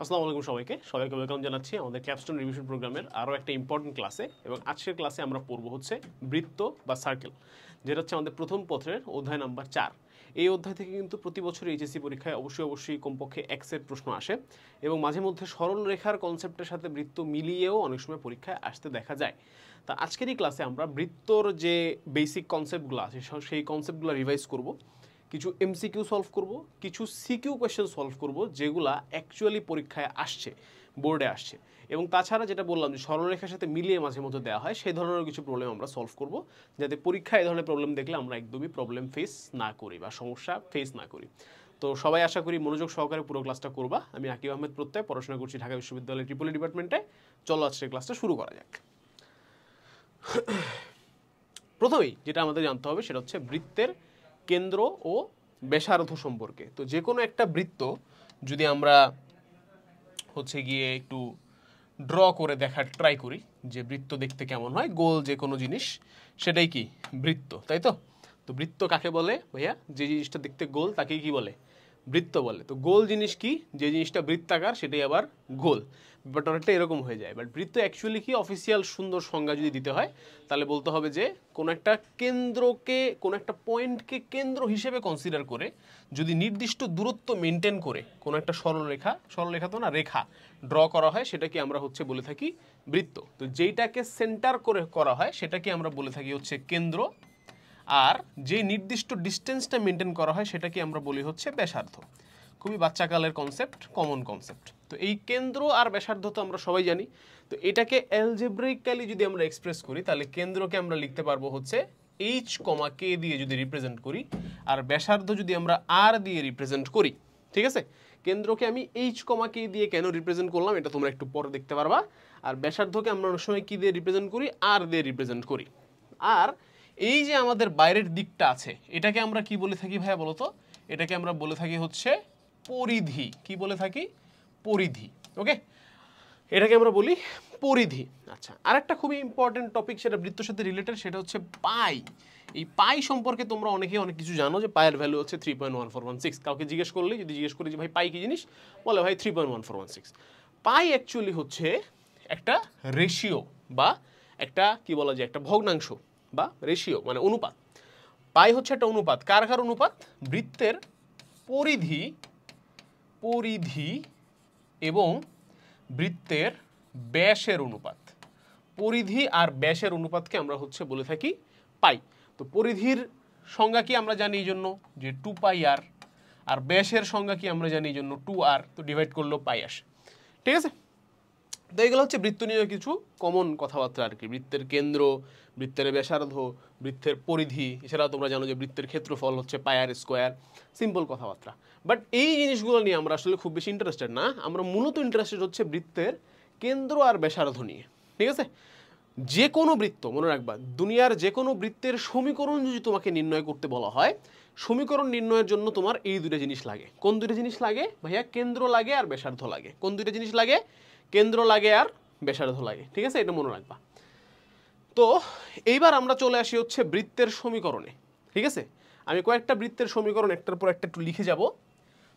আসসালামু আলাইকুম সবাইকে ওয়েলকাম জানাচ্ছি আমাদের ক্যাপস্টোন রিভিশন প্রোগ্রামের আরও একটা ইম্পর্টেন্ট ক্লাসে। এবং আজকের ক্লাসে আমরা পড়ব হচ্ছে বৃত্ত বা সার্কেল, যেটা হচ্ছে আমাদের প্রথম পত্রের অধ্যায় নাম্বার 4। এই অধ্যায় থেকে কিন্তু প্রতি বছর এইচএসসি পরীক্ষায় অবশ্যই কমপক্ষে এক সেট প্রশ্ন আসে এবং মাঝে মধ্যে সরল রেখার কনসেপ্টের সাথে বৃত্ত মিলিয়েও অনেক সময় পরীক্ষায় আসতে দেখা যায়। তা আজকের এই ক্লাসে আমরা বৃত্তর যে বেসিক কনসেপ্টগুলো আছে সেই কনসেপ্টগুলো রিভাইজ করব, কিছু এমসিকিউ সলভ করব, কিছু সিকিউ কোয়েশ্চেন সলভ করব যেগুলা অ্যাকচুয়ালি পরীক্ষায় আসছে, বোর্ডে আসছে। এবং তাছাড়া যেটা বললাম যে সরলরেখার সাথে মিলিয়ে মাঝে মধ্যে দেওয়া হয়, সেই ধরনের কিছু প্রবলেম আমরা সলভ করব, যাতে পরীক্ষায় এই ধরনের প্রবলেম দেখলে আমরা একদমই প্রবলেম ফেস না করি বা সমস্যা ফেস না করি। তো সবাই আশা করি মনোযোগ সহকারে পুরো ক্লাসটা করবা। আমি আকিব আহমেদ প্রত্যয়, পড়াশোনা করছি ঢাকা বিশ্ববিদ্যালয়ের ট্রিপলি ডিপার্টমেন্টে। চলো আজকের ক্লাসটা শুরু করা যাক। প্রথমেই যেটা আমাদের জানতে হবে সেটা হচ্ছে বৃত্তের কেন্দ্র ও ব্যাসার্ধ সম্পর্কে। তো যে কোনো একটা বৃত্ত যদি আমরা হচ্ছে গিয়ে একটু ড্র করে দেখার ট্রাই করি যে বৃত্ত দেখতে কেমন হয়, গোল যে কোনো জিনিস সেটাই কি বৃত্ত, তাই তো? তো বৃত্ত কাকে বলে ভাইয়া? যে জিনিসটা দেখতে গোল তাকেই কি বলে? বৃত্ত বলে। তো গোল জিনিস কি? যে জিনিসটা বৃত্তাকার সেটাই আবার গোল। ব্যাপারটা অনেকটা এরকম হয়ে যায়। বাট বৃত্ত অ্যাকচুয়ালি কি অফিসিয়াল সুন্দর সংজ্ঞা যদি দিতে হয় তাহলে বলতে হবে যে কোনো একটা কেন্দ্রকে, কোনো একটা পয়েন্টকে কেন্দ্র হিসেবে কনসিডার করে যদি নির্দিষ্ট দূরত্ব মেনটেন করে কোনো একটা সরলরেখা তো না, রেখা ড্র করা হয়, সেটাকে আমরা হচ্ছে বলে থাকি বৃত্ত। তো যেইটাকে সেন্টার করে করা হয় সেটাকে আমরা বলে থাকি হচ্ছে কেন্দ্র, আর যে নির্দিষ্ট ডিস্টেন্সটা মেনটেন করা হয় সেটাকে আমরা বলি হচ্ছে ব্যাসার্ধ। খুবই বাচ্চাকালের কনসেপ্ট, কমন কনসেপ্ট। তো এই কেন্দ্র আর ব্যাসার্ধ তো আমরা সবাই জানি। তো এটাকে অ্যালজেব্রিক্যালি যদি আমরা এক্সপ্রেস করি তাহলে কেন্দ্রকে আমরা লিখতে পারবো হচ্ছে এইচ কমা কে দিয়ে যদি রিপ্রেজেন্ট করি, আর ব্যাসার্ধ যদি আমরা আর দিয়ে রিপ্রেজেন্ট করি। ঠিক আছে? কেন্দ্রকে আমি এইচ কমা কে দিয়ে কেন রিপ্রেজেন্ট করলাম এটা তোমরা একটু পরে দেখতে পারবা। আর ব্যাসার্ধকে আমরা অনেক সময় কী দিয়ে রিপ্রেজেন্ট করি? আর দিয়ে রিপ্রেজেন্ট করি। আর এই যে আমাদের বাইরের দিকটা আছে এটাকে আমরা কি বলে থাকি ভাইয়া বলো তো? এটাকে আমরা বলে থাকি হচ্ছে পরিধি। কি বলে থাকি? পরিধি। ওকে, এটাকে আমরা বলি পরিধি। আচ্ছা, আরেকটা খুবই ইম্পর্টেন্ট টপিক, সেটা বৃত্তের সাথে রিলেটেড, সেটা হচ্ছে পাই। এই পাই সম্পর্কে তোমরা অনেকেই অনেক কিছু জানো, যে পায়ের ভ্যালু হচ্ছে 3.1416। কাউকে জিজ্ঞেস করলে যদি জিজ্ঞেস করি যে ভাই পাই কি জিনিস, বলে ভাই 3.1416। পাই অ্যাকচুয়ালি হচ্ছে একটা রেশিও বা একটা কি বলা যায়, একটা ভগ্নাংশ বা রেশিও, মানে অনুপাত। পাই হচ্ছে একটা অনুপাত। কার অনুপাত? বৃত্তের পরিধি এবং বৃত্তের ব্যাসের অনুপাত। পরিধি আর ব্যাসের অনুপাতকে আমরা হচ্ছে বলে থাকি পাই। তো পরিধির সংজ্ঞা কি আমরা জানি এই জন্য যে 2 পাই আর, আর ব্যাসের সংজ্ঞা কি আমরা জানি এই জন্য 2 আর। তো ডিভাইড করলেও পাই আসে। ঠিক আছে? তো এগুলো হচ্ছে বৃত্ত নিয়ে কিছু কমন কথাবার্তা আর কি। বৃত্তের কেন্দ্র, বৃত্তের ব্যাসার্ধ, বৃত্তের পরিধি, এছাড়াও তোমরা জানো যে বৃত্তের ক্ষেত্রফল হচ্ছে পাই আর স্কোয়ার। সিম্পল কথাবার্তা। বাট এই জিনিসগুলো নিয়ে আমরা আসলে খুব বেশি ইন্টারেস্টেড না। আমরা মূলত ইন্টারেস্টেড হচ্ছে বৃত্তের কেন্দ্র আর ব্যাসার্ধ নিয়ে। ঠিক আছে? যে কোনো বৃত্ত, মনে রাখবা, দুনিয়ার যে কোনো বৃত্তের সমীকরণ যদি তোমাকে নির্ণয় করতে বলা হয়, সমীকরণ নির্ণয়ের জন্য তোমার এই দুটো জিনিস লাগে। কোন দুটো জিনিস লাগে ভাইয়া? কেন্দ্র লাগে আর ব্যাসার্ধ লাগে। কোন দুটো জিনিস লাগে? কেন্দ্র লাগে আর ব্যাসার্ধ লাগে। ঠিক আছে? এটা মনে রাখবা। তো এইবার আমরা চলে আসি হচ্ছে বৃত্তের সমীকরণে। ঠিক আছে? আমি কয়েকটা বৃত্তের সমীকরণ একটার পর একটা একটু লিখে যাব।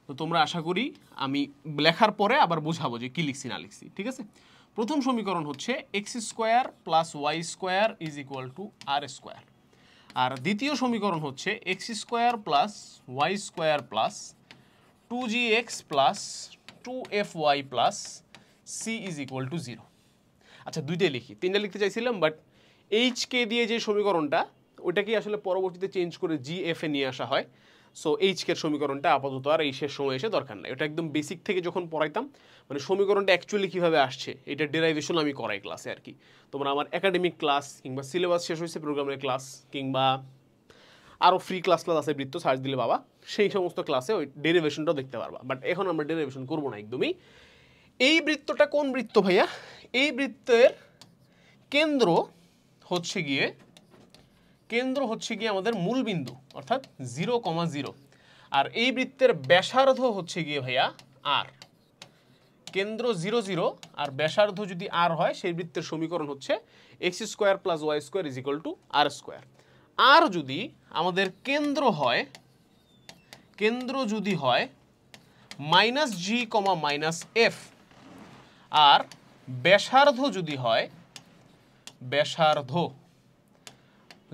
তো তোমরা আশা করি আমি লেখার পরে আবার বোঝাবো যে কি লিখছি না লিখছি। ঠিক আছে? প্রথম সমীকরণ হচ্ছে x square plus Y square is equal to R square. আর দ্বিতীয় সমীকরণ হচ্ছে x square plus Y square plus 2gx plus 2fy plus C is equal to 0। আচ্ছা, দুইটাই লিখি, তিনটা লিখতে চাইছিলাম, বাট এইচকে দিয়ে যে সমীকরণটা ওইটাকে আসলে পরবর্তীতে চেঞ্জ করে জিএফে নিয়ে আসা হয়। সো এইচকের সমীকরণটা আপাতত আর এই শেষ সময় এসে দরকার নাই। ওটা একদম বেসিক থেকে যখন পড়াইতাম, মানে সমীকরণটা অ্যাকচুয়ালি কীভাবে আসছে এটা ডেরাইভেশন আমি করাই ক্লাসে আর কি। তোমরা আমার একাডেমিক ক্লাস কিংবা সিলেবাস শেষ হয়েছে প্রোগ্রামের ক্লাস কিংবা আরও ফ্রি ক্লাস আছে বৃত্ত, সার্চ দিলে বাবা, সেই সমস্ত ক্লাসে ওই ডেরিভেশনটাও দেখতে পারবা। বাট এখন আমরা ডেরিভেশন করবো না একদমই। এই বৃত্তটা কোন বৃত্ত ভাইয়া? এই বৃত্তের কেন্দ্র হচ্ছে গিয়ে আমাদের মূল বিন্দু, অর্থাৎ 0,0। আর এই বৃত্তের ব্যাসার্ধ হচ্ছে গিয়ে ভাইয়া আর। কেন্দ্র 0, 0 আর ব্যাসার্ধ যদি আর হয়, সেই বৃত্তের সমীকরণ হচ্ছে x square plus Y square is equal to R square. আর যদি আমাদের কেন্দ্র যদি হয় minus g comma minus f, আর ব্যাসার্ধ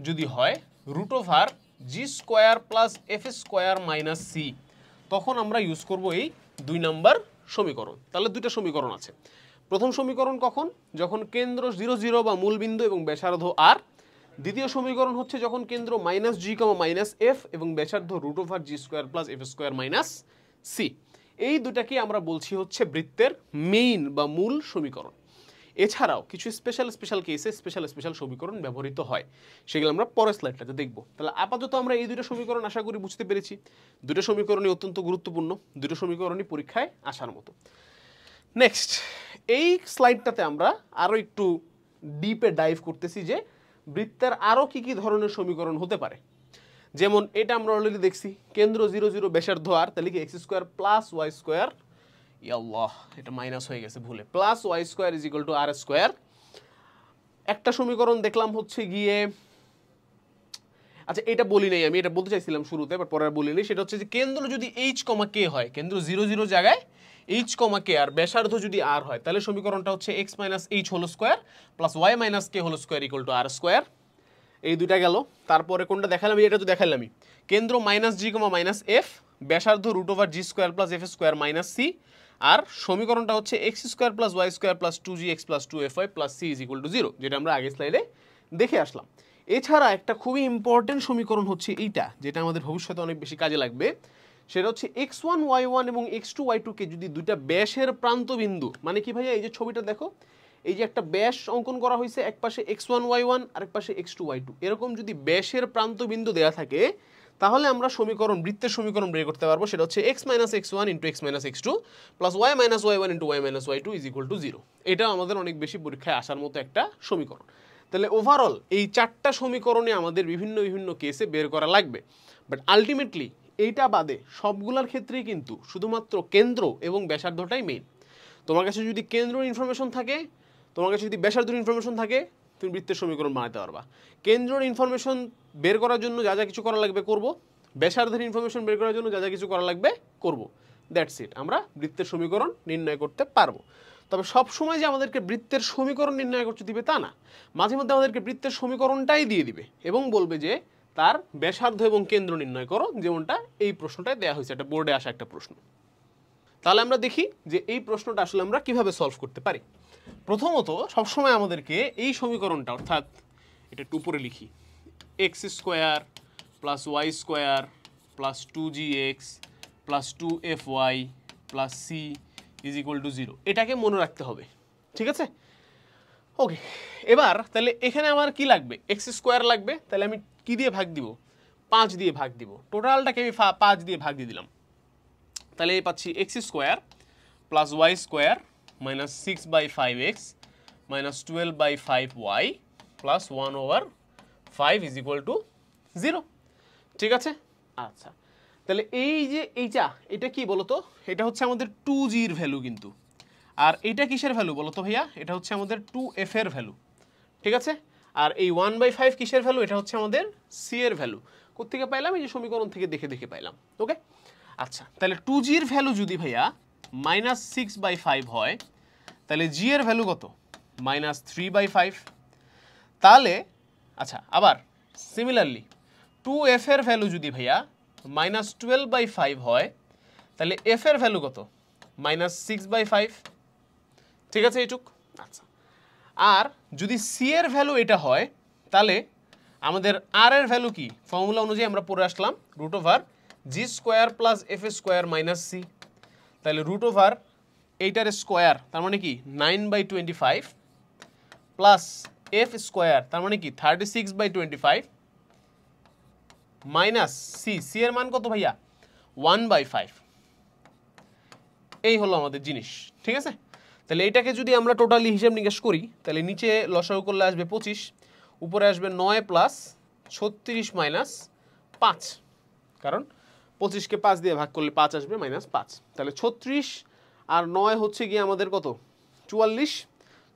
যদি হয় রুট ওভার জি square plus F square minus c, তখন আমরা ইউজ করব এই 2 নম্বর সমীকরণ। তাহলে দুইটা সমীকরণ আছে। প্রথম সমীকরণ কখন? যখন কেন্দ্র 0 0 বা মূলবিন্দু এবং ব্যাসার্ধ আর। দ্বিতীয় সমীকরণ হচ্ছে যখন কেন্দ্র minus g comma minus f এবং ব্যাসার্ধ রুট ওভার জি square plus F square minus c. এই দুটাকে আমরা বলছি হচ্ছে বৃত্তের মেইন বা মূল সমীকরণ। এছাড়াও কিছু স্পেশাল কেসে স্পেশাল সমীকরণ ব্যবহৃত হয়, সেগুলো আমরা পরের স্লাইডটাতে দেখব। তাহলে আপাতত আমরা এই দুটো সমীকরণ আশা করি বুঝতে পেরেছি। দুটো সমীকরণই অত্যন্ত গুরুত্বপূর্ণ, দুটো সমীকরণই পরীক্ষায় আসার মতো। নেক্সট এই স্লাইডটাতে আমরা আরও একটু ডিপে ডাইভ করতেছি যে বৃত্তের আরও কী কী ধরনের সমীকরণ হতে পারে। যেমন এটা আমরা অলরেডি দেখছি, কেন্দ্র 0 0 ব্যাসার্ধ আর, তাহলে কি x square plus Y square, ইয়াল্লাহ এটা মাইনাস হয়ে গেছে ভুলে, plus Y square is equal to R square. একটা সমীকরণ দেখলাম হচ্ছে গিয়ে, আচ্ছা এটা বলি নাই, আমি এটা বলতে চাইছিলাম শুরুতে বাট পরে বলি নাই, সেটা হচ্ছে যে কেন্দ্র যদি এইচ কমা কে হয়, কেন্দ্র 0 0 জায়গায় এইচ কমা কে আর ব্যাসার্ধ যদি আর হয়, তাহলে সমীকরণটা হচ্ছে X minus H whole square plus Y minus K whole square equal to R square. এই দুইটা গেল। তারপরে কোনটা দেখালাম? এটা তো দেখালামই, কেন্দ্র minus g comma minus f, ব্যাসার্ধ রুট ওভার জি square plus F square minus c, আর সমীকরণটা হচ্ছে x square plus Y square plus 2g x plus 2fy plus C is equal to 0, যেটা আমরা আগের স্লাইডে দেখে আসলাম। এছাড়া একটা খুবই ইম্পর্টেন্ট সমীকরণ হচ্ছে এইটা, যেটা আমাদের ভবিষ্যতে অনেক বেশি কাজে লাগবে। সেটা হচ্ছে x1 y1 এবং x2 y2 কে যদি দুইটা ব্যাসের প্রান্তবিন্দু, মানে কি ভাইয়া, এই যে ছবিটা দেখো, এই যে একটা ব্যাস অঙ্কন করা হয়েছে, এক পাশে x1 y1 আর এক পাশে x2 y2, এরকম যদি ব্যাসের প্রান্তবিন্দু দেয়া থাকে, তাহলে আমরা সমীকরণ, বৃত্তের সমীকরণ বের করতে পারবো। সেটা হচ্ছে x minus x1 into x minus x2 plus y minus y1 into y minus y2 is equal to 0। এটা আমাদের অনেক বেশি পরীক্ষায় আসার মতো একটা সমীকরণ। তাহলে ওভারঅল এই 4টা সমীকরণে আমাদের বিভিন্ন কেসে বের করা লাগবে, বাট আলটিমেটলি এইটা বাদে সবগুলোর ক্ষেত্রেই কিন্তু শুধুমাত্র কেন্দ্র এবং ব্যাসার্ধটাই মেইন। তোমার কাছে যদি কেন্দ্রের ইনফরমেশন থাকে, তোমার কাছে যদি ব্যাসার্ধের ইনফরমেশন থাকে, তুমি বৃত্তের সমীকরণ বানাতে পারবা। কেন্দ্রের ইনফরমেশন বের করার জন্য যা যা কিছু করা লাগবে করব, ব্যাসার্ধের ইনফরমেশন বের করার জন্য যা যা কিছু করা লাগবে করব, দ্যাটস ইট। আমরা বৃত্তের সমীকরণ নির্ণয় করতে পারবো। তবে সব সময় যে আমাদেরকে বৃত্তের সমীকরণ নির্ণয় করতে দিবে তা না, মাঝে মধ্যে আমাদেরকে বৃত্তের সমীকরণটাই দিয়ে দিবে এবং বলবে যে তার ব্যাসার্ধ এবং কেন্দ্র নির্ণয় করো, যেমনটা এই প্রশ্নটায় দেওয়া হয়েছে, একটা বোর্ডে আসা একটা প্রশ্ন। তাহলে আমরা দেখি যে এই প্রশ্নটা আসলে আমরা কিভাবে সলভ করতে পারি। প্রথমত সবসময় আমাদেরকে এই সমীকরণটা, অর্থাৎ এটা একটু উপরে লিখি, X square plus Y square plus 2gx plus 2fy plus C is equal to 0, এটাকে মনে রাখতে হবে, ঠিক আছে? ওকে, এবার তাহলে এখানে আমার কি লাগবে? এক্স স্কোয়ার লাগবে, তাহলে আমি কি দিয়ে ভাগ দিব? 5 দিয়ে ভাগ দিব। টোটালটাকে আমি 5 দিয়ে ভাগ দিয়ে দিলাম, তাহলে এই পাচ্ছি X square plus Y square minus 6/5x minus 12/5y plus 1/5 is equal to 0, ঠিক আছে? আচ্ছা, তাহলে এই যে এটা কি বলতো? এটা হচ্ছে আমাদের 2gর ভ্যালু কিন্তু, আর এইটা কিসের ভ্যালু বলতো ভাইয়া? এটা হচ্ছে আমাদের 2f এর ভ্যালু, ঠিক আছে? আর এই 1/5 কিসের ভ্যালু? এটা হচ্ছে আমাদের c এর ভ্যালু। কোত্থেকে পাইলাম? এই যে সমীকরণ থেকে দেখে পাইলাম। ওকে, আচ্ছা, তাহলে 2gর ভ্যালু যদি ভাইয়া মাইনাস 6/5 হয়, তাহলে g এর ভ্যালু কত? মাইনাস 3/5। তাহলে আচ্ছা, আবার সিমিলারলি 2f এর ভ্যালু যদি ভাইয়া মাইনাস 12/5 হয়, তাহলে f এর ভ্যালু কত? মাইনাস 6/5, ঠিক আছে এইটুক? আচ্ছা, আর যদি c এর ভ্যালু এটা হয়, তাহলে আমাদের r এর ভ্যালু কি? ফর্মুলা অনুযায়ী আমরা পড়ে আসলাম, রুট ওভার জি square plus F square minus c. তাহলে রুট ওভার এইটার স্কোয়ার, তার মানে কি 9/25 প্লাস এফ স্কোয়ার, তার মানে কি 36/25 মাইনাস সি এর মান কত ভাইয়া? 1/5। এই হলো আমাদের জিনিস, ঠিক আছে? তাহলে এইটাকে যদি আমরা টোটালি হিসাব নিকাশ করি, তাহলে নিচে লসাগু করলে আসবে 25, উপরে আসবে 9 প্লাস 36 মাইনাস 5, কারণ 25কে 5 দিয়ে ভাগ করলে 5 আসবে মাইনাস 5। তাহলে 36 আর 9 হচ্ছে গিয়ে আমাদের কত? 44।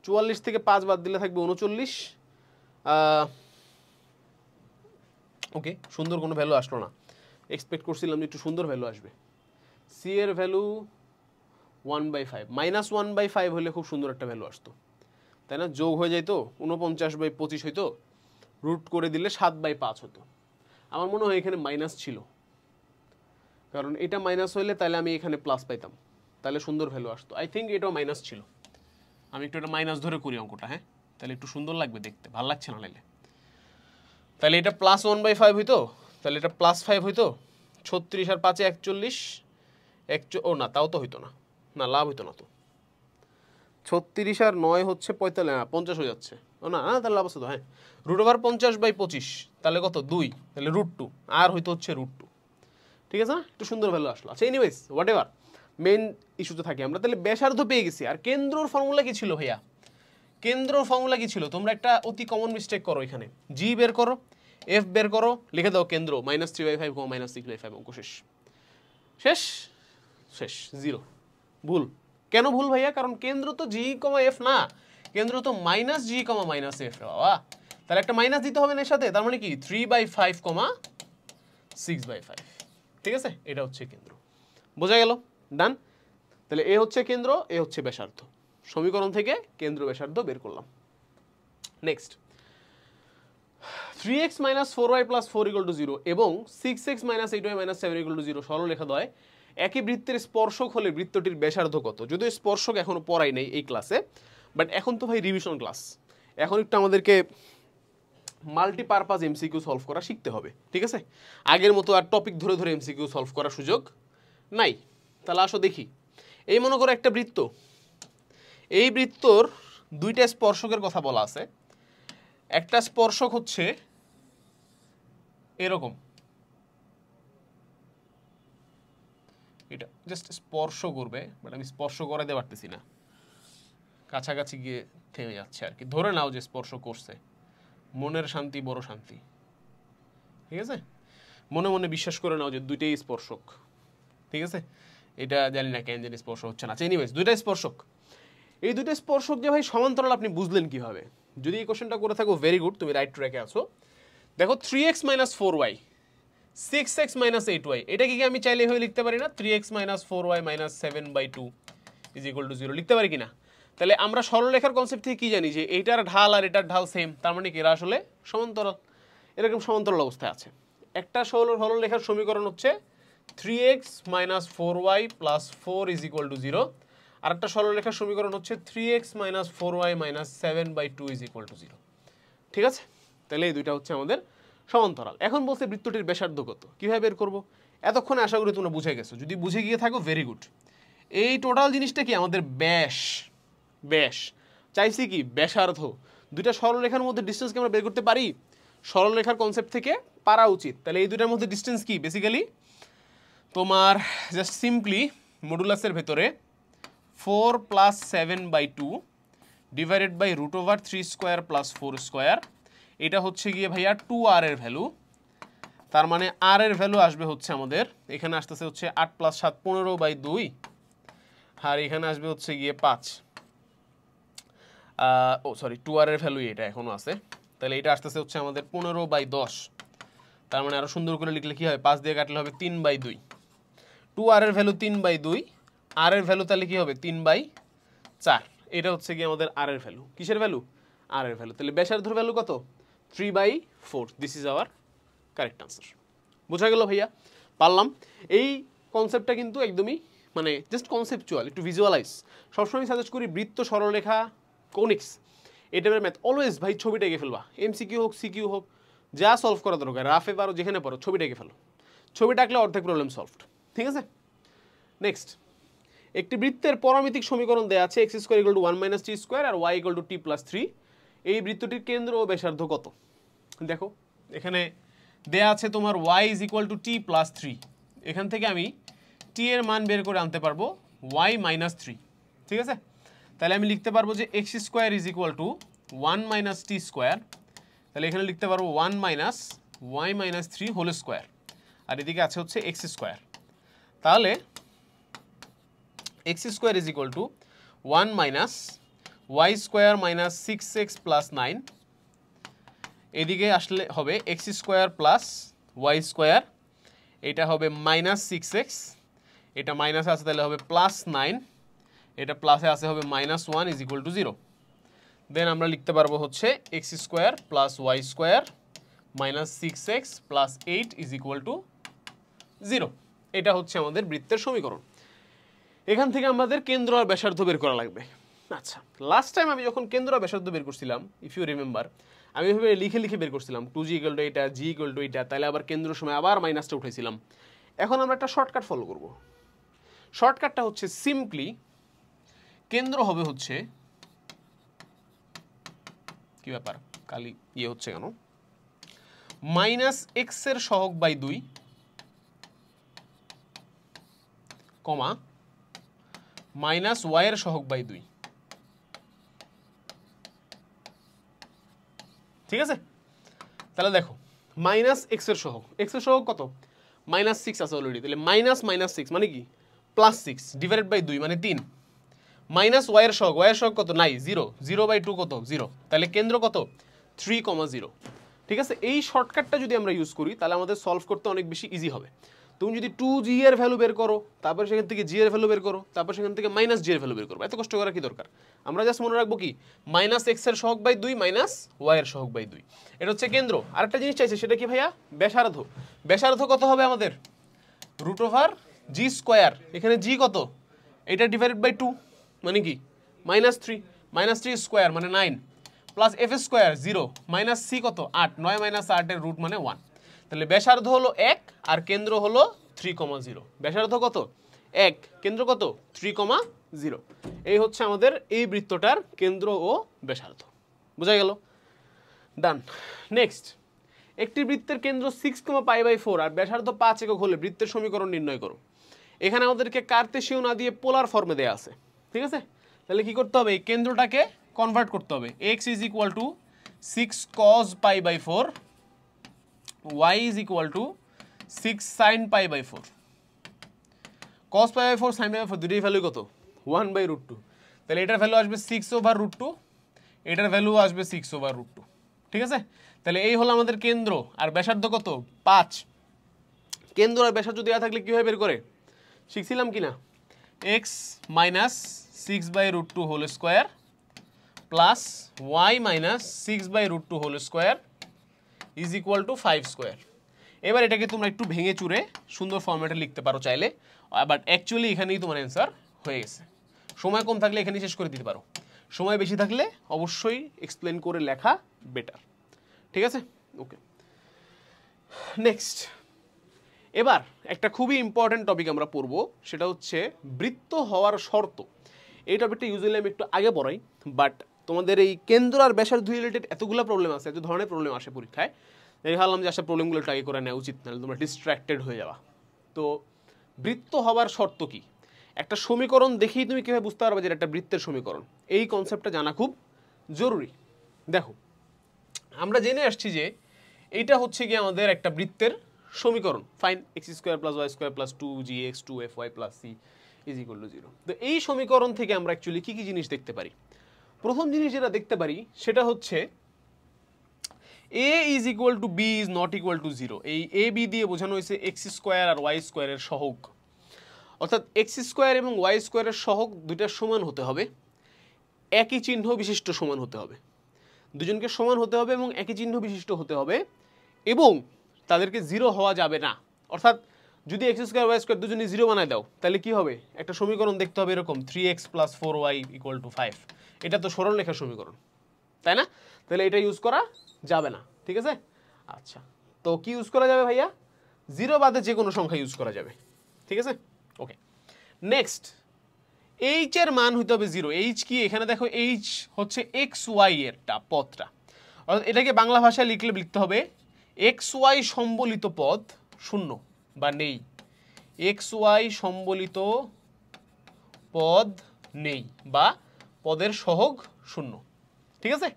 44 থেকে 5 বাদ দিলে থাকবে 39। ওকে, সুন্দর কোনো ভ্যালু আসলো না, এক্সপেক্ট করছিলাম যে একটু সুন্দর ভ্যালু আসবে। সি এর ভ্যালু 1/5 -1/5 হলে খুব সুন্দর একটা ভ্যালু আসতো, তাই না? যোগ হয়ে যাইতো 49/25 হইতো, রুট করে দিলে 7/5 হতো। আমার মনে হয় এখানে মাইনাস ছিল, কারণ এটা মাইনাস হইলে তাহলে আমি এখানে প্লাস পাইতাম, তাহলে সুন্দর ভ্যালু আসতো। আই থিঙ্ক এটাও মাইনাস ছিল, আমি একটু এটা মাইনাস ধরে করি অঙ্কটা, হ্যাঁ, তাহলে একটু সুন্দর লাগবে দেখতে, ভালো লাগছে না নাইলে। তাহলে এটা +1/5 হইতো, তাহলে এটা +5 হইতো। 36 আর 5 41, ও না, তাও তো হইতো না, না লাভ হইতো না তো। 36 আর 9 হচ্ছে 45, 50 হয়ে যাচ্ছে, ও না, তাহলে লাভ আছে তো, হ্যাঁ। √50/25 তাহলে কত? 2, তাহলে √2, আর হইতো হচ্ছে √2। ঠিক আছে না? একটু সুন্দর ভ্যালু আসলো। আচ্ছা, এনিওয়েজ হোয়াট এভার, মেইন ইস্যুতে থাকি আমরা। তাহলে ব্যাসার্ধ পেয়ে গেছি। আর কেন্দ্রর ফর্মুলা কি ছিল ভাইয়া? কেন্দ্রর ফর্মুলা কি ছিল? তোমরা একটা অতি কমন মিস্টেক করো এখানে, জি বের করো, এফ বের করো, লিখে দাও কেন্দ্র -3/5, -6/5, অঙ্ক শেষ। শেষ শেষ, জিরো। ভুল। কেন ভুল ভাইয়া? কারণ কেন্দ্র তো জি, এফ না, কেন্দ্র তো -g, -f বাবা। তাহলে একটা মাইনাস দিতে হবে না এর সাথে, তার মানে কি 3/5, 6/5। ঠিক আছে, এটা হচ্ছে কেন্দ্র। বোঝা গেল? ডান। তাহলে এ হচ্ছে কেন্দ্র, এ হচ্ছে ব্যাসার্ধ। সমীকরণ থেকে কেন্দ্র ব্যাসার্ধ বের করলাম। নেক্সট, 3x - 4y + 4 = 0 এবং 6x - 8y - 7 = 0 সরলরেখা দ্বয় একই বৃত্তের স্পর্শক হলে বৃত্তটির ব্যাসার্ধ কত? যদিও স্পর্শক এখনো পড়াই নেই এই ক্লাসে, বাট এখন তো ভাই রিভিশন ক্লাস, এখন একটু আমাদেরকে মাল্টিপারপাস এমসিকিউ সলভ করা শিখতে হবে। ঠিক আছে, আগের মতো আর টপিক ধরে ধরে এমসিকিউ সলভ করার সুযোগ নাই। তাহলে আসো দেখি, এই মনে করো একটা বৃত্ত, এই বৃত্তর দুইটা স্পর্শকের কথা বলা আছে। একটা স্পর্শক হচ্ছে এরকম, এটা জাস্ট স্পর্শ করবে, বাট আমি স্পর্শ করাতে পারতেছি না, কাছাকাছি গিয়ে থেমে যাচ্ছে আর কি। ধরে নাও যে স্পর্শ করছে, মনের শান্তি বড় শান্তি। ঠিক আছে, মনে মনে বিশ্বাস করে নাও যে দুইটাই স্পর্শক। ঠিক আছে, এটা জানি না কেন জানি স্পর্শ হচ্ছে না। এনিওয়েজ, দুইটাই স্পর্শক। এই দুইটা স্পর্শক যে ভাই সমান্তরাল, আপনি বুঝলেন কিভাবে? যদি এই কোশ্চেনটা করে থাকো, ভেরি গুড, তুমি রাইট ট্র্যাকে আছো। দেখো 3x - 4y, 6x - 8y, এটা কি আমি চাইলে হয়ে লিখতে পারি না? 3x - 4y - 7/2 = 0 লিখতে পারি কিনা? তাহলে আমরা সরলরেখার কনসেপ্ট থেকে কি জানি? যে এইটার ঢাল আর এটার ঢাল সেম, তার মানে কি এরা আসলে সমান্তরাল। এরকম সমান্তরাল অবস্থায় আছে। একটা সরলরেখার সমীকরণ হচ্ছে 3x - 4y + 4 = 0, আর একটা সরলরেখার সমীকরণ হচ্ছে 3x - 4y - 7/2 = 0। ঠিক আছে, তাহলে এই দুইটা হচ্ছে আমাদের সমান্তরাল। এখন বলছে বৃত্তটির ব্যাসার্ধ কত, কিভাবে বের করব? এতক্ষণে আশা করি তোমরা বুঝে গেছো। যদি বুঝে গিয়ে থাকো, ভেরি গুড। এই টোটাল জিনিসটা কি? আমাদের ব্যাস। ব্যাস চাইছি কি? ব্যাসার্ধ। দুইটা সরলরেখার মধ্যে ডিস্টেন্সকে আমরা বের করতে পারি, সরলরেখার কনসেপ্ট থেকে পারা উচিত। তাহলে এই দুইটার মধ্যে ডিস্টেন্স কি? বেসিক্যালি তোমার জাস্ট সিম্পলি মডুলাসের ভেতরে 4 + 7/2 ডিভাইডেড বাই √3² + 4², এটা হচ্ছে গিয়ে ভাইয়া 2r এর ভ্যালু। তার মানে r এর ভ্যালু আসবে হচ্ছে আমাদের, এখানে আসতেছে হচ্ছে 8 + 7 15/2, আর এখানে আসবে হচ্ছে গিয়ে 5। ও সরি, 2r এর ভ্যালু এটা এখনো আছে। তাহলে এটা আসতেছে হচ্ছে আমাদের 15/10। তার মানে আরো সুন্দর করে লিখলে কি হবে? 5 দিয়ে কাটলে হবে 3/2। 2r এর ভ্যালু 3/2, r এর ভ্যালু তাহলে কি হবে? 3/4। এটা হচ্ছে কি আমাদের r এর ভ্যালু। কিসের ভ্যালু? r এর ভ্যালু। তাহলে ব্যাসার্ধের ভ্যালু কত? 3/4। This is our correct answer. বোঝা গেল ভাইয়া? পারলাম। এই কনসেপ্টটা কিন্তু একদমই মানে জাস্ট কনসেপচুয়াল, একটু ভিজুয়ালাইজ। সবসময় সাজেস্ট করি বৃত্ত, সরলরেখা, কোনিক্স, এই টাইপের ম্যাথ অলওয়েজ ভাই ছবিটা এঁকে ফেলবা। এমসিকিউ হোক, সিকিউ হোক, যা সলভ করা দরকার, রাফে পারো, যেখানে পারো, ছবিটা এঁকে ফেলো। ছবিটা আঁকলে অর্ধেক প্রবলেম সলভড। ঠিক আছে, নেক্সট, একটি বৃত্তের পরামিতিক সমীকরণ দেওয়া আছে, x² = 1 - t² আর y = t + 3। এই বৃত্তটির কেন্দ্র ও ব্যাসার্ধ কত? দেখো এখানে দেয়া আছে তোমার y = t + 3। এখান থেকে আমি t এর মান বের করে আনতে পারবো y - 3। ঠিক আছে, তাহলে আমি লিখতে পারবো যে x² = 1 - t²। তাহলে এখানে লিখতে পারবো 1 - y - 3 হোল স্কোয়ার, আর এদিকে আছে হচ্ছে x²। তাহলে x² = 1 - y² - 6x + 9। এদিকে আসলে হবে x² + y², এটা হবে -6x, এটা মাইনাস আছে তাহলে হবে +9, এটা প্লাসে আসে হবে -1 ইজ ইকুয়াল টু 0। দেন আমরা লিখতে পারবো হচ্ছে x square plus Y square -6x plus 8 is equal to 0। এটা হচ্ছে আমাদের বৃত্তের সমীকরণ। এখান থেকে আমাদের কেন্দ্র আর ব্যাসার্ধ বের করা লাগবে। আচ্ছা, লাস্ট টাইম আমি যখন কেন্দ্র আর ব্যাসার্ধ বের করছিলাম, ইফ ইউ রিমেম্বার, আমি এভাবে লিখে লিখে বের করছিলাম 2g ইকুয়াল টু এটা, g ইকুয়াল টু এটা, তাহলে আবার কেন্দ্রের সময় আবার মাইনাসটা উঠেছিলাম। এখন আমরা একটা শর্টকাট ফলো করব। শর্টকাটটা হচ্ছে সিম্পলি কেন্দ্র হবে হচ্ছে, কি ব্যাপার খালি ইয়ে হচ্ছে কেন, -x এর সহগ বাই 2 কমা -y এর সহগ বাই 2। ঠিক আছে, তাহলে দেখো -x এর সহগ, x এর সহগ কত, -6 আছে অলরেডি, তাহলে -6 মানে কি +6 ডিভাইডেড বাই 2 মানে 3, -y এর সহগ, y এর সহগ কত নাই 0, 0/2 কত 0, তাহলে কেন্দ্র কত 3,0। ঠিক আছে, এই শর্টকাটটা যদি আমরা ইউজ করি তাহলে আমাদের সলভ করতে অনেক বেশি ইজি হবে। তুমি যদি 2g এর ভ্যালু বের করো, তারপর সেখান থেকে g এর ভ্যালু বের করো, তারপর সেখান থেকে -g এর ভ্যালু বের করো, এত কষ্ট করার কি দরকার? আমরা জাস্ট মনে রাখবো কি -x এর সহগ বাই 2 -y এর সহগ বাই 2, এটা হচ্ছে কেন্দ্র। আরেকটা জিনিস চাইছে, সেটা কি ভাইয়া, ব্যাসার্ধ। ব্যাসার্ধ কত হবে আমাদের, √g², এখানে g কত, এটা ডিভাইডেড বাই 2 মানে কি -3, -3 স্কোয়ার মানে 9, প্লাস f স্কোয়ার 0, -c কত 8, 9 - 8 এর রুট মানে 1। তাহলে ব্যাসার্ধ হলো 1 আর কেন্দ্র হলো 3,0। ব্যাসার্ধ কত 1, কেন্দ্র কত 3,0। এই হচ্ছে আমাদের এই বৃত্তটার কেন্দ্র ও ব্যাসার্ধ। বোঝা গেল? ডান। নেক্সট, একটি বৃত্তের কেন্দ্র 6,π/4 আর ব্যাসার্ধ 5 একক হলে বৃত্তের সমীকরণ নির্ণয় করো। এখানে আমাদেরকে কার্তেশীয় না দিয়ে পোলার ফর্মে দেয়া আছে। ঠিক আছে, তাহলে কি করতে হবে, এই কেন্দ্রটাকে কনভার্ট করতে হবে। x is equal two 6 cos π/4, y is equal two 6 sin π/4। cos π/4 sin π/4 দুটোই ভ্যালু কত 1/√2, তাহলে এটার ভ্যালু আসবে 6/√2, এটার ভ্যালু আসবে 6/√2। ঠিক আছে, তাহলে এই হলো আমাদের কেন্দ্র আর ব্যাসার্ধ কত 5। কেন্দ্র আর ব্যাসার্ধ দেওয়া থাকলে কিভাবে বের করে শিখছিলাম কিনা, x - 6/√2 whole square plus y - 6/√2 whole square is equal to 5 square. এবার এটাকে তোমরা একটু ভেঙে চুরে সুন্দর ফর্মেটে লিখতে পারো চাইলে, বাট অ্যাকচুয়ালি এখানেই তোমার অ্যান্সার হয়ে গেছে। সময় কম থাকলে এখানেই শেষ করে দিতে পারো, সময় বেশি থাকলে অবশ্যই এক্সপ্লেন করে লেখা বেটার। ঠিক আছে, ওকে। নেক্সট, এবার একটা খুবই ইম্পর্টেন্ট টপিক আমরা পড়বো, সেটা হচ্ছে বৃত্ত হওয়ার শর্ত। এই টপিকটা ইউজুয়ালি আমি একটু আগে পড়াই, বাট তোমাদের এই কেন্দ্র আর ব্যাসার্ধ রিলেটেড এতগুলো প্রবলেম আছে, এত ধরনের প্রবলেম আসে পরীক্ষায়, এই ভাবলাম যে আসলে প্রবলেমগুলো একটু আগে করে নেওয়া উচিত, নাহলে তোমরা ডিস্ট্র্যাক্টেড হয়ে যাওয়া। তো বৃত্ত হওয়ার শর্ত কি, একটা সমীকরণ দেখেই তুমি কীভাবে বুঝতে পারবে যে একটা বৃত্তের সমীকরণ, এই কনসেপ্টটা জানা খুব জরুরি। দেখো, আমরা জেনে আসছি যে এইটা হচ্ছে কি আমাদের একটা বৃত্তের সমীকরণ, fine, x² + y² + 2gx 2fy + c is equal to 0। তো এই সমীকরণ থেকে আমরা অ্যাকচুয়ালি কী কী জিনিস দেখতে পারি? প্রথম জিনিস যেটা দেখতে পারি সেটা হচ্ছে a is equal two b is not equal to 0। এই a b দিয়ে বোঝানো হয়েছে x² আর y² এর সহগ, অর্থাৎ x² এবং y² এর সহগ দুইটার সমান হতে হবে, একই চিহ্ন বিশিষ্ট সমান হতে হবে, দুজনকে সমান হতে হবে এবং একই চিহ্ন বিশিষ্ট হতে হবে, এবং তাদেরকে 0 হওয়া যাবে না। অর্থাৎ যদি x² y² দুজনে 0 বানায় দাও তাহলে কি হবে, একটা সমীকরণ দেখতে হবে এরকম 3x + 4y = 5। এটা তো সরলরেখার সমীকরণ, তাই না? তাহলে এটা ইউজ করা যাবে না। ঠিক আছে, আচ্ছা, তো কি ইউজ করা যাবে ভাইয়া, 0 বাদে যে কোনো সংখ্যা ইউজ করা যাবে। ঠিক আছে, ওকে। নেক্সট, h এর মান হইতে হবে 0। h কি, এখানে দেখো h হচ্ছে xy এরটা পদটা, অর্থাৎ এটাকে বাংলা ভাষায় লিখতে হবে xy সম্বলিত পদ শূন্য বা নেই, xy সম্বলিত পদ নেই বা পদের সহগ শূন্য। ঠিক আছে,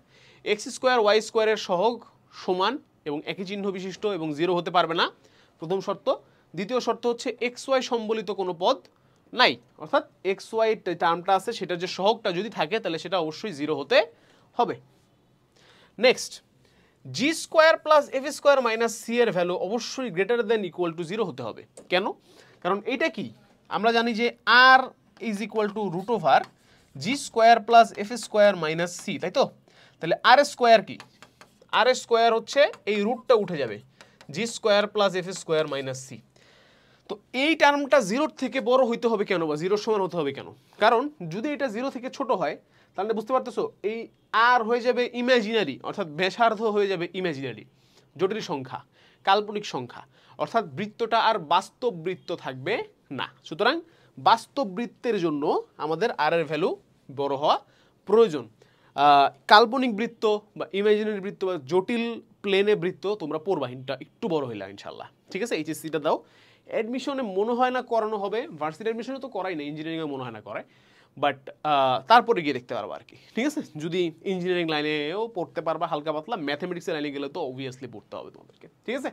x² y² এর সহগ সমান এবং একই চিহ্ন বিশিষ্ট এবং 0 হতে পারবে না, প্রথম শর্ত। দ্বিতীয় শর্ত হচ্ছে xy সম্বলিত কোনো পদ নাই, অর্থাৎ xy টার্মটা আছে সেটার যে সহগটা যদি থাকে তাহলে সেটা অবশ্যই 0 হতে হবে। নেক্সট, g² + f² - c এর ভ্যালু অবশ্যই গ্রেটার দেন ইকুয়াল টু 0 হতে হবে। কেন? কারণ এইটা কি, আমরা জানি যে r is equal to root over G square plus F square minus C, তাই তো? তাহলে আর স্কোয়ার কি? আর স্কোয়ার হচ্ছে এই রুটটা উঠে যাবে, g square plus F square minus c. তো এই টার্মটা জিরোর থেকে বড় হইতে হবে কেন, বা জিরোর সমান হতে হবে কেন? কারণ যদি এটা জিরো থেকে ছোট হয় তাহলে বুঝতে পারতেছো এই আর হয়ে যাবে ইমাজিনারি, অর্থাৎ ব্যাসার্ধ হয়ে যাবে ইমাজিনারি, জটিল সংখ্যা, কাল্পনিক সংখ্যা, অর্থাৎ বৃত্তটা আর বাস্তব বৃত্ত থাকবে না। সুতরাং বাস্তব বৃত্তের জন্য আমাদের আর এর ভ্যালু বড় হওয়া প্রয়োজন। কাল্পনিক বৃত্ত বা ইমাজিনারি বৃত্ত বা জটিল প্লেনে বৃত্ত তোমরা পড়বা একটু বড় হইলা ইনশাল্লাহ, ঠিক আছে? এইচএসসিটা দাও, অ্যাডমিশনে মনে হয় না করানো হবে, ভার্সিটি অ্যাডমিশনে তো করাই না, ইঞ্জিনিয়ারিংয়ে মনে হয় না করায়, বাট তারপরে গিয়ে দেখতে পারবা আর কি, ঠিক আছে? যদি ইঞ্জিনিয়ারিং লাইনেও পড়তে পারবা হালকা পাতলা, ম্যাথামেটিক্সের লাইনে গেলে তো অবভিয়াসলি পড়তে হবে তোমাদেরকে, ঠিক আছে?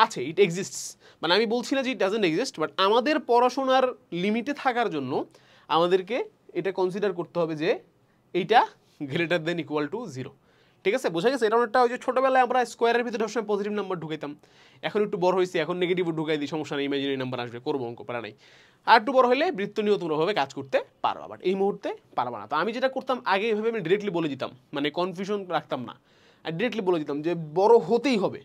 আছে, ইট এক্সিস্টস, মানে আমি বলছি না যে ইট ডাজন্ট এক্সিস্ট, বাট আমাদের পড়াশোনার লিমিটে থাকার জন্য আমাদেরকে এটা কনসিডার করতে হবে যে এইটা greater than equal to zero, ঠিক আছে? বোঝা গেছে? এটা অনেকটা ওই যে ছোটোবেলায় আমরা স্কোয়ারের ভিতরে সবসময় পজিটিভ নাম্বার ঢুকাইতাম, এখন একটু বড় হয়েছে, এখন নেগেটিভ ঢুকাই দিই, সমস্যা নেই, ইমাজিনারি নাম্বার আসবে, করবো, অঙ্ক পারা নাই। আর একটু বড় হলে বৃত্ত নিয়েও তোমরাভাবে কাজ করতে পারবা, বাট এই মুহূর্তে পারবা না। তো আমি যেটা করতাম আগে, এভাবে আমি ডিরেক্টলি বলে দিতাম, মানে কনফিউশন রাখতাম না, আর ডিরেক্টলি বলে দিতাম যে বড় হতেই হবে।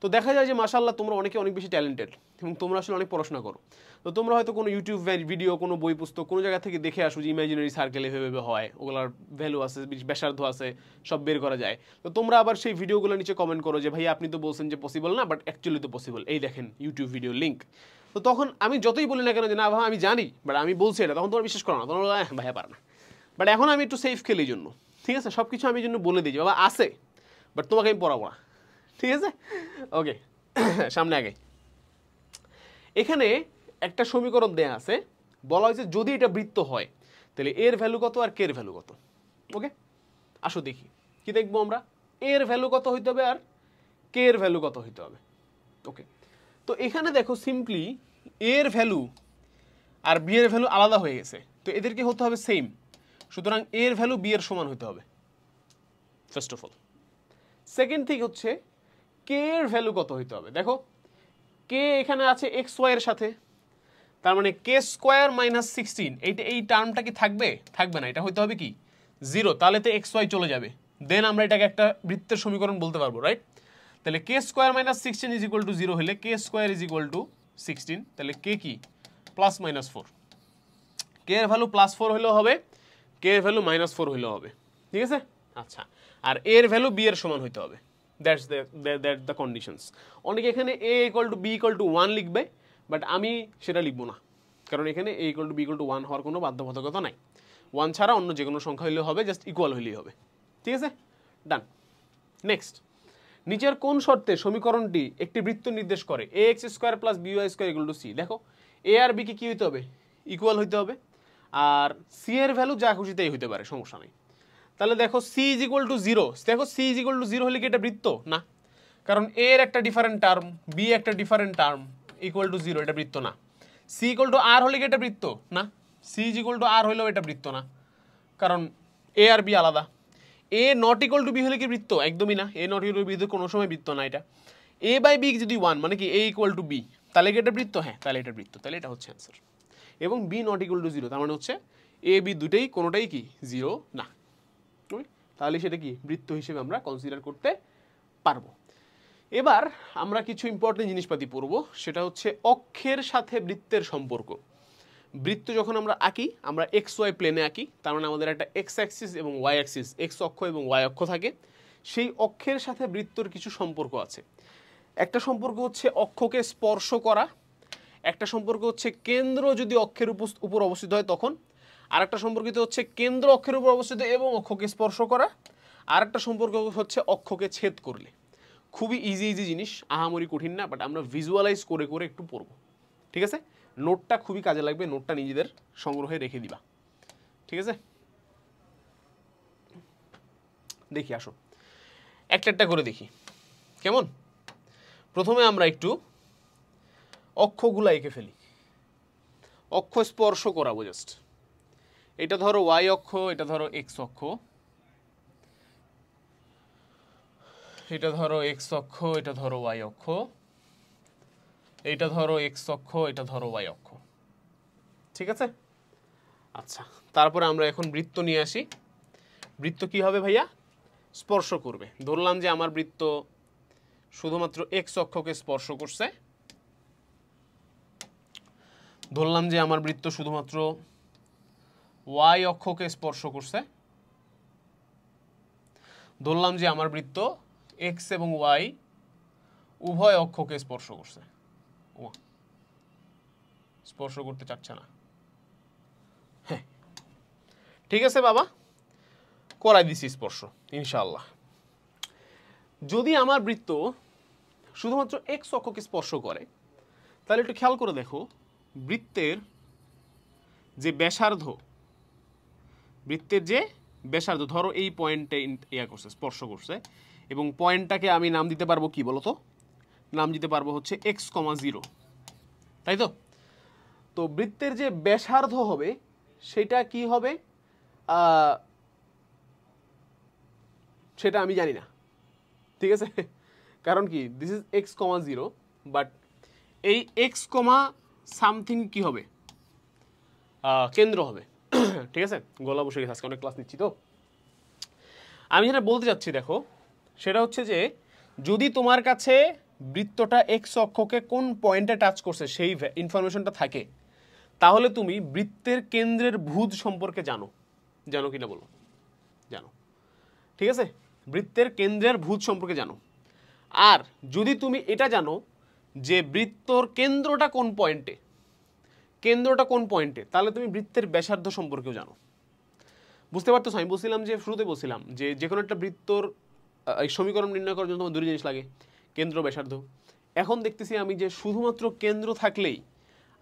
তো দেখা যায় যে মাশাআল্লাহ তোমরা অনেকে অনেক বেশি ট্যালেন্টেড এবং তোমরা আসলে অনেক পড়াশোনা করো। তো তোমরা হয়তো কোনো ইউটিউব ভিডিও, কোনো বই পুস্তক, কোনো জায়গা থেকে দেখে আসো যে ইমাজিনারি সার্কেল এভাবে হয়, ওগুলোর ভ্যালু আছে, ব্যাসার্ধ আছে, সব বের করা যায়। তো তোমরা আবার সেই ভিডিওগুলো নিচে কমেন্ট করো যে ভাই আপনি তো বলছেন যে পসিবল না, বাট অ্যাকচুয়ালি তো পসিবল, এই দেখেন ইউটিউব ভিডিও লিঙ্ক। তো তখন আমি যতই বলি না কেন যে না ভাই আমি জানি, বাট আমি বলছি এটা, তখন তোমরা বিশ্বাস করো না, তোমরা ভাইয়া পারে না। বাট এখন আমি একটু সেফ খেলি জন্য, ঠিক আছে? সব কিছু আমি জন্য বলে দিই যে বাবা আছে, বাট তোমাকে আমি পড়াবো না, ঠিক আছে? ওকে, সামনে আগে এখানে একটা সমীকরণ দেয়া আছে, বলা হয়েছে যদি এটা বৃত্ত হয় তাহলে এর ভ্যালু কত আর কে এর ভ্যালু কত। ওকে, আসো দেখি কি দেখবো আমরা, এর ভ্যালু কত হইতে হবে আর কে এর ভ্যালু কত হইতে হবে। ওকে, তো এখানে দেখো সিম্পলি এর ভ্যালু আর বি এর ভ্যালু আলাদা হয়ে গেছে, তো এদেরকে হতে হবে সেম, সুতরাং এর ভ্যালু বি এর সমান হইতে হবে first of all. Second thing হচ্ছে কে এর ভ্যালু কত হইতে হবে। দেখো কে এখানে আছে এক্স ওয়াই এর সাথে, তার মানে কে স্কোয়ার মাইনাস 16, এইটা এই টার্মটা কি থাকবে? থাকবে না, এটা হইতে হবে কি জিরো, তাহলে তো এক্স ওয়াই চলে যাবে, দেন আমরা এটাকে একটা বৃত্তের সমীকরণ বলতে পারবো, রাইট? তাহলে k square minus 16 is equal to zero হলে k square is equal to 16, তাহলে কে কি প্লাস মাইনাস 4, কে এর ভ্যালু প্লাস 4 হলেও হবে, কে এর ভ্যালু মাইনাস 4 হলেও হবে, ঠিক আছে? আচ্ছা, আর এর ভ্যালু বি এর সমান হইতে হবে, দ্যাটস দ্য কন্ডিশনস। অনেকে এখানে a equal to b equal to 1 লিখবে, বাট আমি সেটা লিখবো না, কারণ এখানে a equal to b equal to 1 হওয়ার কোনো বাধ্যবাধকতা নাই, 1 ছাড়া অন্য যে কোনো সংখ্যা হলেও হবে, জাস্ট ইকুয়াল হলেই হবে, ঠিক আছে? ডান। নেক্সট, নিচের কোন শর্তে সমীকরণটি একটি বৃত্ত নির্দেশ করে a x square plus b y square equal to c. দেখো এ আর বি কি হইতে হবে? ইকুয়াল হইতে হবে, আর সি এর ভ্যালু যা খুশিতেই হইতে পারে, সমস্যা নেই। তাহলে দেখো c is equal to zero, দেখো c is equal to zero হলে কি এটা বৃত্ত না, কারণ এ এর একটা ডিফারেন্ট টার্ম, বি একটা different term, equal to zero, এটা বৃত্ত না। সি ইকুয়াল টু আর হলে কি এটা বৃত্ত না, সি ইজ ইকুয়াল টু আর হলেও এটা বৃত্ত না, কারণ এ আর বি আলাদা। এ নট ইকুয়াল টু বি হলে কি বৃত্ত? একদমই না, এ নট ইকুয়াল টু বি কোনো সময় বৃত্ত না এটা। এ বাই বি যদি 1, মানে কি এ ইকুয়াল টু বি, তাহলে কি এটা বৃত্ত? হ্যাঁ, তাহলে এটা বৃত্ত, তাহলে এটা হচ্ছে অ্যান্সার। এবং B not equal to zero, তার মানে হচ্ছে এ বি দুটেই কোনোটাই কি জিরো না, তাহলে সেটা কি বৃত্ত হিসেবে আমরা কনসিডার করতে পারবো। এবার আমরা কিছু ইম্পর্টেন্ট জিনিসপাতি পড়বো, সেটা হচ্ছে অক্ষের সাথে বৃত্তের সম্পর্ক। বৃত্ত যখন আমরা আঁকি, আমরা এক্স ওয়াই প্লেনে আঁকি, তার মানে আমাদের একটা এক্স অ্যাক্সিস এবং ওয়াই অ্যাক্সিস, এক্স অক্ষ এবং ওয়াই অক্ষ থাকে, সেই অক্ষের সাথে বৃত্তর কিছু সম্পর্ক আছে। একটা সম্পর্ক হচ্ছে অক্ষকে স্পর্শ করা, একটা সম্পর্ক হচ্ছে কেন্দ্র যদি অক্ষের উপর অবস্থিত হয় তখন, আর একটা সম্পর্কিত হচ্ছে কেন্দ্র অক্ষের উপর অবস্থিত এবং অক্ষকে স্পর্শ করা, আর একটা সম্পর্ক হচ্ছে অক্ষকে ছেদ করলে। খুবই ইজি জিনিস, আহামরি কঠিন না, বাট আমরা ভিজুয়ালাইজ করে করে একটু পড়বো, ঠিক আছে? নোটটা খুবই কাজে লাগবে, নোটটা নিজেদের সংগ্রহে রেখে দিবা, ঠিক আছে? দেখি আসো একটা একটা করে দেখি কেমন। প্রথমে আমরা একটু অক্ষগুলা এঁকে ফেলি, অক্ষ স্পর্শ করাবো জাস্ট। এটা ধরো ওয়াই অক্ষ, এটা ধরো এক্স অক্ষ, এটা ধরো এক্স অক্ষ, এটা ধরো ওয়াই অক্ষ, এটা ধরো এক্স অক্ষ, এটা ধরো ওয়াই অক্ষ, ঠিক আছে? আচ্ছা, তারপরে আমরা এখন বৃত্ত নিয়ে আসি। বৃত্ত কি হবে ভাইয়া? স্পর্শ করবে। ধরলাম যে আমার বৃত্ত শুধুমাত্র এক্স অক্ষকে স্পর্শ করছে, ধরলাম যে আমার বৃত্ত শুধুমাত্র ওয়াই অক্ষকে স্পর্শ করছে, ধরলাম যে আমার বৃত্ত এক্স এবং ওয়াই উভয় অক্ষকে স্পর্শ করছে। ও স্পর্শ করতে চাচ্ছে না। হ্যাঁ, ঠিক আছে বাবা, করাই দিছি স্পর্শ ইনশাআল্লাহ। যদি আমার বৃত্ত শুধুমাত্র এক্স অক্ষকে স্পর্শ করে, তাহলে একটু খেয়াল করে দেখো, বৃত্তের যে ব্যাসার্ধ, বৃত্তের যে ব্যাসার্ধ, ধরো এই পয়েন্টে ইয়া করছে, স্পর্শ করছে, এবং পয়েন্টটাকে আমি নাম দিতে পারবো কি বলতো? নাম দিতে পারবো হচ্ছে এক্স কমা জিরো, তাই তো? তো বৃত্তের যে ব্যাসার্ধ হবে সেটা কি হবে সেটা আমি জানি না, ঠিক আছে? কারণ কি, this is x comma zero, but এই এক্স কমা সামথিং কি হবে? কেন্দ্র হবে। ঠিক আছে, গলা বসে গেছে, আজকে অনেক ক্লাস নিচ্ছি তো। আমি যেটা বলতে চাচ্ছি দেখো, সেটা হচ্ছে যে যদি তোমার কাছে বৃত্তটা এক্স অক্ষকে কোন পয়েন্টে টাচ করছে সেই ইনফরমেশনটা থাকে, তাহলে তুমি বৃত্তের কেন্দ্রের ভুজ সম্পর্কে জানো। জানো কিনা বলো? জানো, ঠিক আছে? বৃত্তের কেন্দ্রের ভুজ সম্পর্কে জানো। আর যদি তুমি এটা জানো যে বৃত্তর কেন্দ্রটা কোন পয়েন্টে, কেন্দ্রটা কোন পয়েন্টে, তাহলে তুমি বৃত্তের ব্যাসার্ধ সম্পর্কেও জানো। বুঝতে পারতো? আমি বলছিলাম যে শুরুতে বলছিলাম যে কোনো একটা বৃত্তর সমীকরণ নির্ণয় করার জন্য তোমার দুটো জিনিস লাগে, কেন্দ্র, ব্যাসার্ধ। এখন দেখতেছি আমি যে শুধুমাত্র কেন্দ্র থাকলেই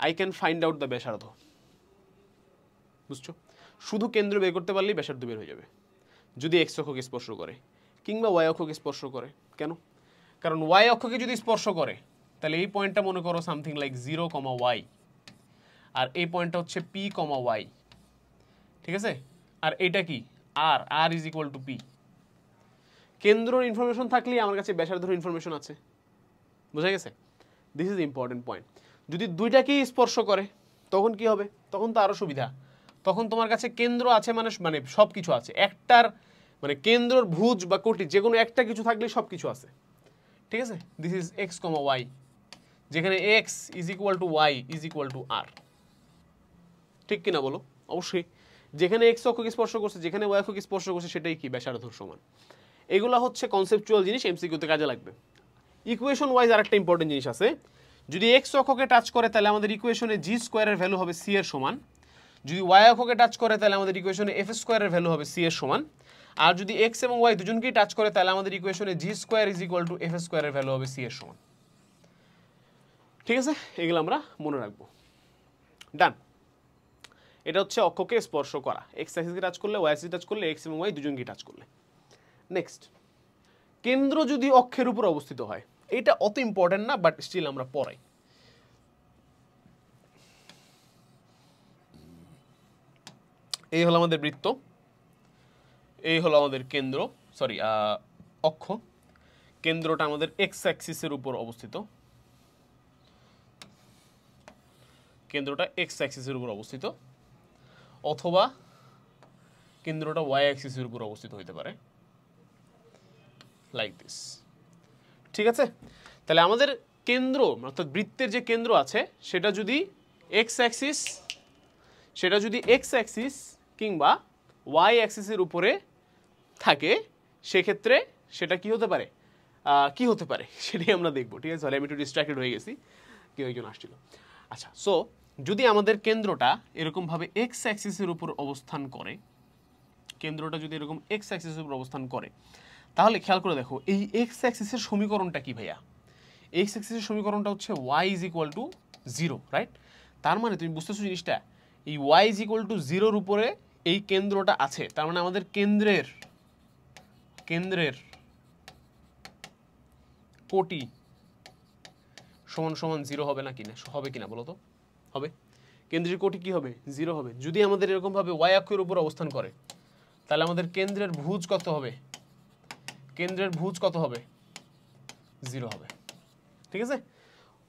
I can find out the ব্যাসার্ধ। বুঝছো? শুধু কেন্দ্র বের করতে পারলেই ব্যাসার্ধ বের হয়ে যাবে, যদি এক্স অক্ষকে স্পর্শ করে কিংবা ওয়াই অক্ষকে স্পর্শ করে। কেন? কারণ ওয়াই অক্ষকে যদি স্পর্শ করে তাহলে এই পয়েন্টটা মনে করো সামথিং লাইক 0, ওয়াই, আর এই পয়েন্টটা হচ্ছে পি, ওয়াই, ঠিক আছে? আর এটা কি? আর আর ইজ ইকুয়াল টু পি। কেন্দ্রের ইনফরমেশন থাকলেই আমার কাছে ব্যাসার্ধের ইনফরমেশন আছে। বুঝা গেছে? This is important point. যদি দুইটাকেই স্পর্শ করে তখন কি হবে? তখন তো আরো সুবিধা, তখন তোমার কাছে কেন্দ্র আছে, মানে সব কিছু আছে। একটার মানে কেন্দ্রর ভুজ বা কোটি যে কোনো একটা কিছু থাকলেই সব কিছু আছে, ঠিক আছে? This is x comma y, যেখানে x is equal to y is equal to r. ঠিক কিনা বলো? অবশ্যই। যেখানে এক্স অক্ষকে স্পর্শ করছে, যেখানে ওয়াই অক্ষকে স্পর্শ করছে, সেটাই কি? ব্যাসার্ধর সমান। এগুলো হচ্ছে কনসেপচুয়াল জিনিস, এমসিকিউতে কাজে লাগবে। ইকুয়েশন ওয়াইজ আরেকটা ইম্পর্টেন্ট জিনিস আছে। যদি এক্স অক্ষকে টাচ করে তাহলে আমাদের ইকুয়েশনে জি স্কোয়ারের ভ্যালু হবে সি এর সমান। যদি ওয়াই অক্ষকে টাচ করে তাহলে আমাদের ইকুয়েশনে এফ স্কোয়ারের ভ্যালু হবে সি এর সমান। আর যদি এক্স এবং ওয়াই দুজনকেই টাচ করে তাহলে আমাদের ইকুয়েশনে g square is equal to f স্কোয়ারের ভ্যালু হবে সি এর সমান। ঠিক আছে, এগুলো আমরা মনে রাখবো। ডান। এটা হচ্ছে অক্ষকে স্পর্শ করা, এক্স অ্যাক্সিসকে টাচ করলে, ওয়াই অ্যাক্সিসকে টাচ করলে, এক্স এবং ওয়াই দুজনকেই টাচ করলে। নেক্সট, কেন্দ্র যদি অক্ষের উপর অবস্থিত হয়, এটা অত ইম্পর্টেন্ট না, বাট স্টিল আমরা পড়াই। এই হলো আমাদের বৃত্ত, এই হলো আমাদের কেন্দ্র, সরি অক্ষ। কেন্দ্রটা আমাদের এক্স অ্যাক্সিসের উপর অবস্থিত, কেন্দ্রটা এক্স অ্যাক্সিসের উপর অবস্থিত, অথবা কেন্দ্রটা ওয়াই অ্যাক্সিসের উপর অবস্থিত হতে পারে, লাইক দিস। ঠিক আছে? তাহলে আমাদের কেন্দ্র অর্থাৎ বৃত্তের যে কেন্দ্র আছে সেটা যদি এক্স অ্যাক্সিস কিংবা ওয়াই অ্যাক্সিসের উপরে থাকে, সেক্ষেত্রে সেটা কি হতে পারে, সেটাই আমরা দেখবো। ঠিক আছে? আমি একটু ডিস্ট্রাক্টেড হয়ে গেছি, কেউ একজন আসছিল। আচ্ছা, সো যদি আমাদের কেন্দ্রটা এরকমভাবে এক্স অ্যাক্সিসের উপর অবস্থান করে, কেন্দ্রটা যদি এরকম এক্স অ্যাক্সিসের উপর অবস্থান করে, তাহলে খেয়াল করে দেখো এই এক্স অ্যাক্সিসের সমীকরণটা কি ভাইয়া? এক্স অ্যাক্সিসের সমীকরণটা হচ্ছে Y is equal to 0, right? তার মানে তুমি বুঝতেছো জিনিসটা, এই ওয়াই ইজ ইকুয়াল টু 0-র উপরে এই কেন্দ্রটা আছে, তার মানে আমাদের কেন্দ্রের কোটি সমান সমান 0 হবে না কিনা? হবে কিনা বলো তো? হবে। কেন্দ্রের কোটি কি হবে? 0 হবে। যদি আমাদের এরকম ভাবে ওয়াই অক্ষের উপর অবস্থান করে, তাহলে আমাদের কেন্দ্রের ভুজ কত হবে? কেন্দ্রের ভুজ কত হবে? 0 হবে। ঠিক আছে?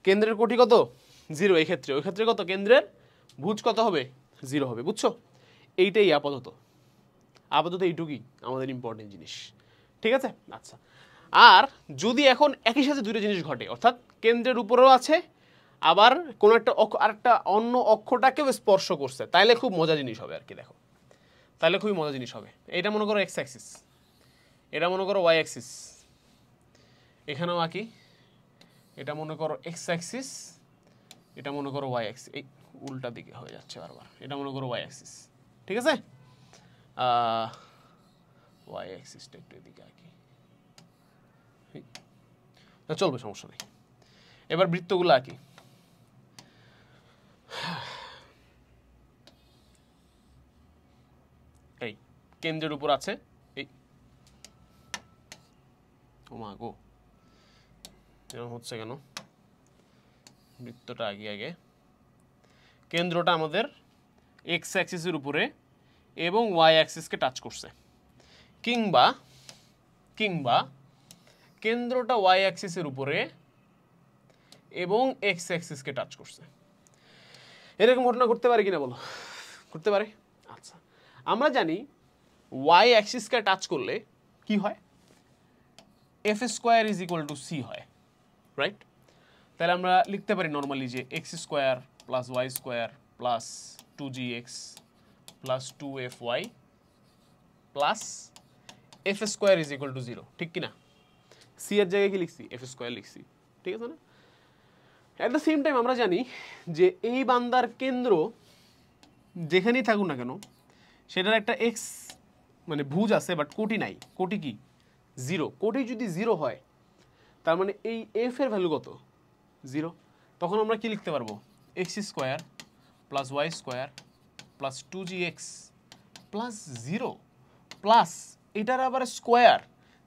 কেন্দ্রের কোটি কত? 0। এই ক্ষেত্রে, ওই ক্ষেত্রে কত? কেন্দ্রের ভুজ কত হবে? 0 হবে। বুঝছো? এইটাই আপাতত এইটুকুই আমাদের ইম্পর্টেন্ট জিনিস, ঠিক আছে? আচ্ছা, আর যদি এখন একই সাথে দুটো জিনিস ঘটে, অর্থাৎ কেন্দ্রের উপরেও আছে আবার কোনো একটা আরেকটা অন্য অক্ষটাকেও স্পর্শ করছে, তাইলে খুব মজা জিনিস হবে আর কি। দেখো, তাহলে খুবই মজা জিনিস হবে। এটা মনে করো এক্স অ্যাক্সিস, এটা মনে করো ওয়াই অ্যাক্সিস, এখানেও আঁকি, এটা মনে করো এক্স অ্যাক্সিস, এটা মনে করো ওয়াই অ্যাক্সিস, এই উল্টা দিকে হয়ে যাচ্ছে বারবার, এটা মনে করো ওয়াই অ্যাক্সিস, ঠিক আছে? ওয়াই অ্যাক্সিসটা একটু এদিকে আঁকি, চলবে, সমস্যা নেই। এবার বৃত্তগুলো আঁকি। এই কেন্দ্রের উপর আছে, এই ওমা গো, এরকম হচ্ছে কেন? বৃত্তটা আগে কেন্দ্রটা আমাদের এক্স অ্যাক্সিসের উপরে এবং ওয়াই অ্যাক্সিসকে টাচ করছে, কিংবা কেন্দ্রটা ওয়াই অ্যাক্সিসের উপরে এবং এক্স অ্যাক্সিসকে টাচ করছে। এরকম ঘটনা ঘটতে পারে কিনা বলো? করতে পারে। আচ্ছা, আমরা জানি ওয়াই অ্যাক্সিসকে টাচ করলে কি হয়? F square is equal to C হয়, রাইট? তাহলে আমরা লিখতে পারি নর্মালি যে X square plus Y square plus 2gx plus 2fy plus F square is equal to 0, ঠিক কিনা? সি এর জায়গায় কি লিখছি? এফ স্কোয়ার লিখছি, ঠিক আছে না? অ্যাট দ্য সেম টাইম আমরা জানি যে এই বান্দার কেন্দ্র যেখানেই থাকুক না কেন সেটার একটা এক্স মানে ভুজ আছে, বাট কোটি নাই। কোটি কি? 0। কোটি যদি 0 হয় তার মানে এই এফ এর ভ্যালু কত? 0। তখন আমরা কি লিখতে পারবো? X square plus Y square plus 2gx plus 0 plus এটার আবার স্কোয়ার,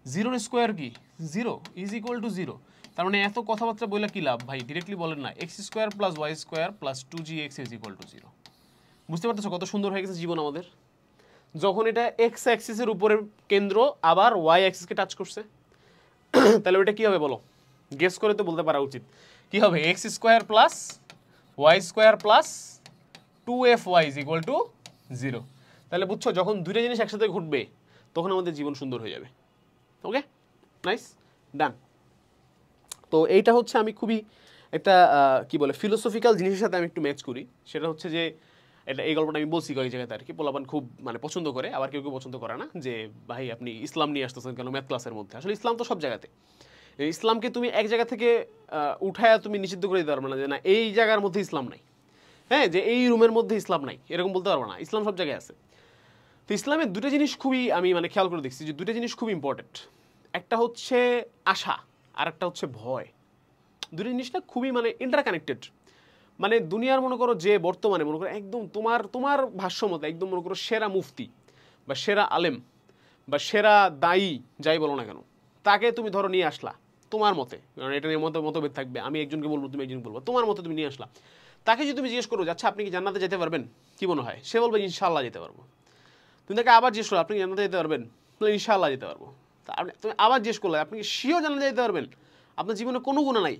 0 স্কোয়ার কি? 0 ইজ ইকুয়াল টু 0। তার মানে এত কথাবার্তা বলে কি লাভ ভাই? ডিরেক্টলি বলেন না, X square plus Y square plus 2gx is equal to 0। বুঝতে পারতেছো কত সুন্দর হয়ে গেছে জীবন আমাদের? যখন এটা এক্স অ্যাক্সিসের উপরের কেন্দ্র আবার ওয়াই অ্যাক্সিসকে টাচ করছে, তাহলে ওইটা কি হবে বলো? গেস করে তো বলতে পারা উচিত। কি হবে? X square plus Y square plus 2fy is equal to 0। তাহলে বুঝছো, যখন দুইটা জিনিস একসাথে ঘটবে তখন আমাদের জীবন সুন্দর হয়ে যাবে। ওকে, নাইস, ডান। তো এইটা হচ্ছে আমি খুবই একটা কি বলে ফিলোসফিক্যাল জিনিসের সাথে আমি একটু ম্যাচ করি। সেটা হচ্ছে যে এই গল্পটা আমি বলছি কয়েক জায়গাতে আর কি, পোলাপান খুব মানে পছন্দ করে, আবার কেউ কেউ পছন্দ করে না, যে ভাই আপনি ইসলাম নিয়ে আসতেছেন কেন ম্যাথ ক্লাসের মধ্যে? আসলে ইসলাম তো সব জায়গাতে। ইসলামকে তুমি এক জায়গা থেকে উঠায় তুমি নিষিদ্ধ করে দিতে পারবে না যে না এই জায়গার মধ্যে ইসলাম নাই, হ্যাঁ, যে এই রুমের মধ্যে ইসলাম নাই, এরকম বলতে পারবো না। ইসলাম সব জায়গায় আছে। তো ইসলামের দুটো জিনিস খুবই আমি মানে খেয়াল করে দেখছি যে দুটো জিনিস খুব ইম্পর্টেন্ট। একটা হচ্ছে আশা আর একটা হচ্ছে ভয়। দুটো জিনিসটা খুবই মানে ইন্টারকানেক্টেড। মানে দুনিয়ার মনে করো যে বর্তমানে মনে করো একদম তোমার ভাষ্য মতো একদম মনে করো সেরা মুফতি বা সেরা আলেম বা সেরা দায়ী যাই বলো না কেন, তাকে তুমি ধরো নিয়ে আসলা তোমার মতে, কারণ এটা নিয়ে মতভেদ থাকবে, আমি একজনকে বলবো তুমি একজনকে বলবো, তোমার মতে তুমি নিয়ে আসলা। তাকে যদি তুমি জিজ্ঞেস করো আচ্ছা আপনি কি জান্নাতে যেতে পারবেন, কি মনে হয়? সে বলবে ইনশাআল্লাহ যেতে পারবো। তুমি তাকে আবার জিজ্ঞেস করো আপনি কি জান্নাতে যেতে পারবেন, ইনশাআল্লাহ যেতে পারবো। তুমি আবার জিজ্ঞেস করলে আপনি কি শিওর জান্নাতে যেতে পারবেন, আপনার জীবনে কোনো গুনাহ নাই,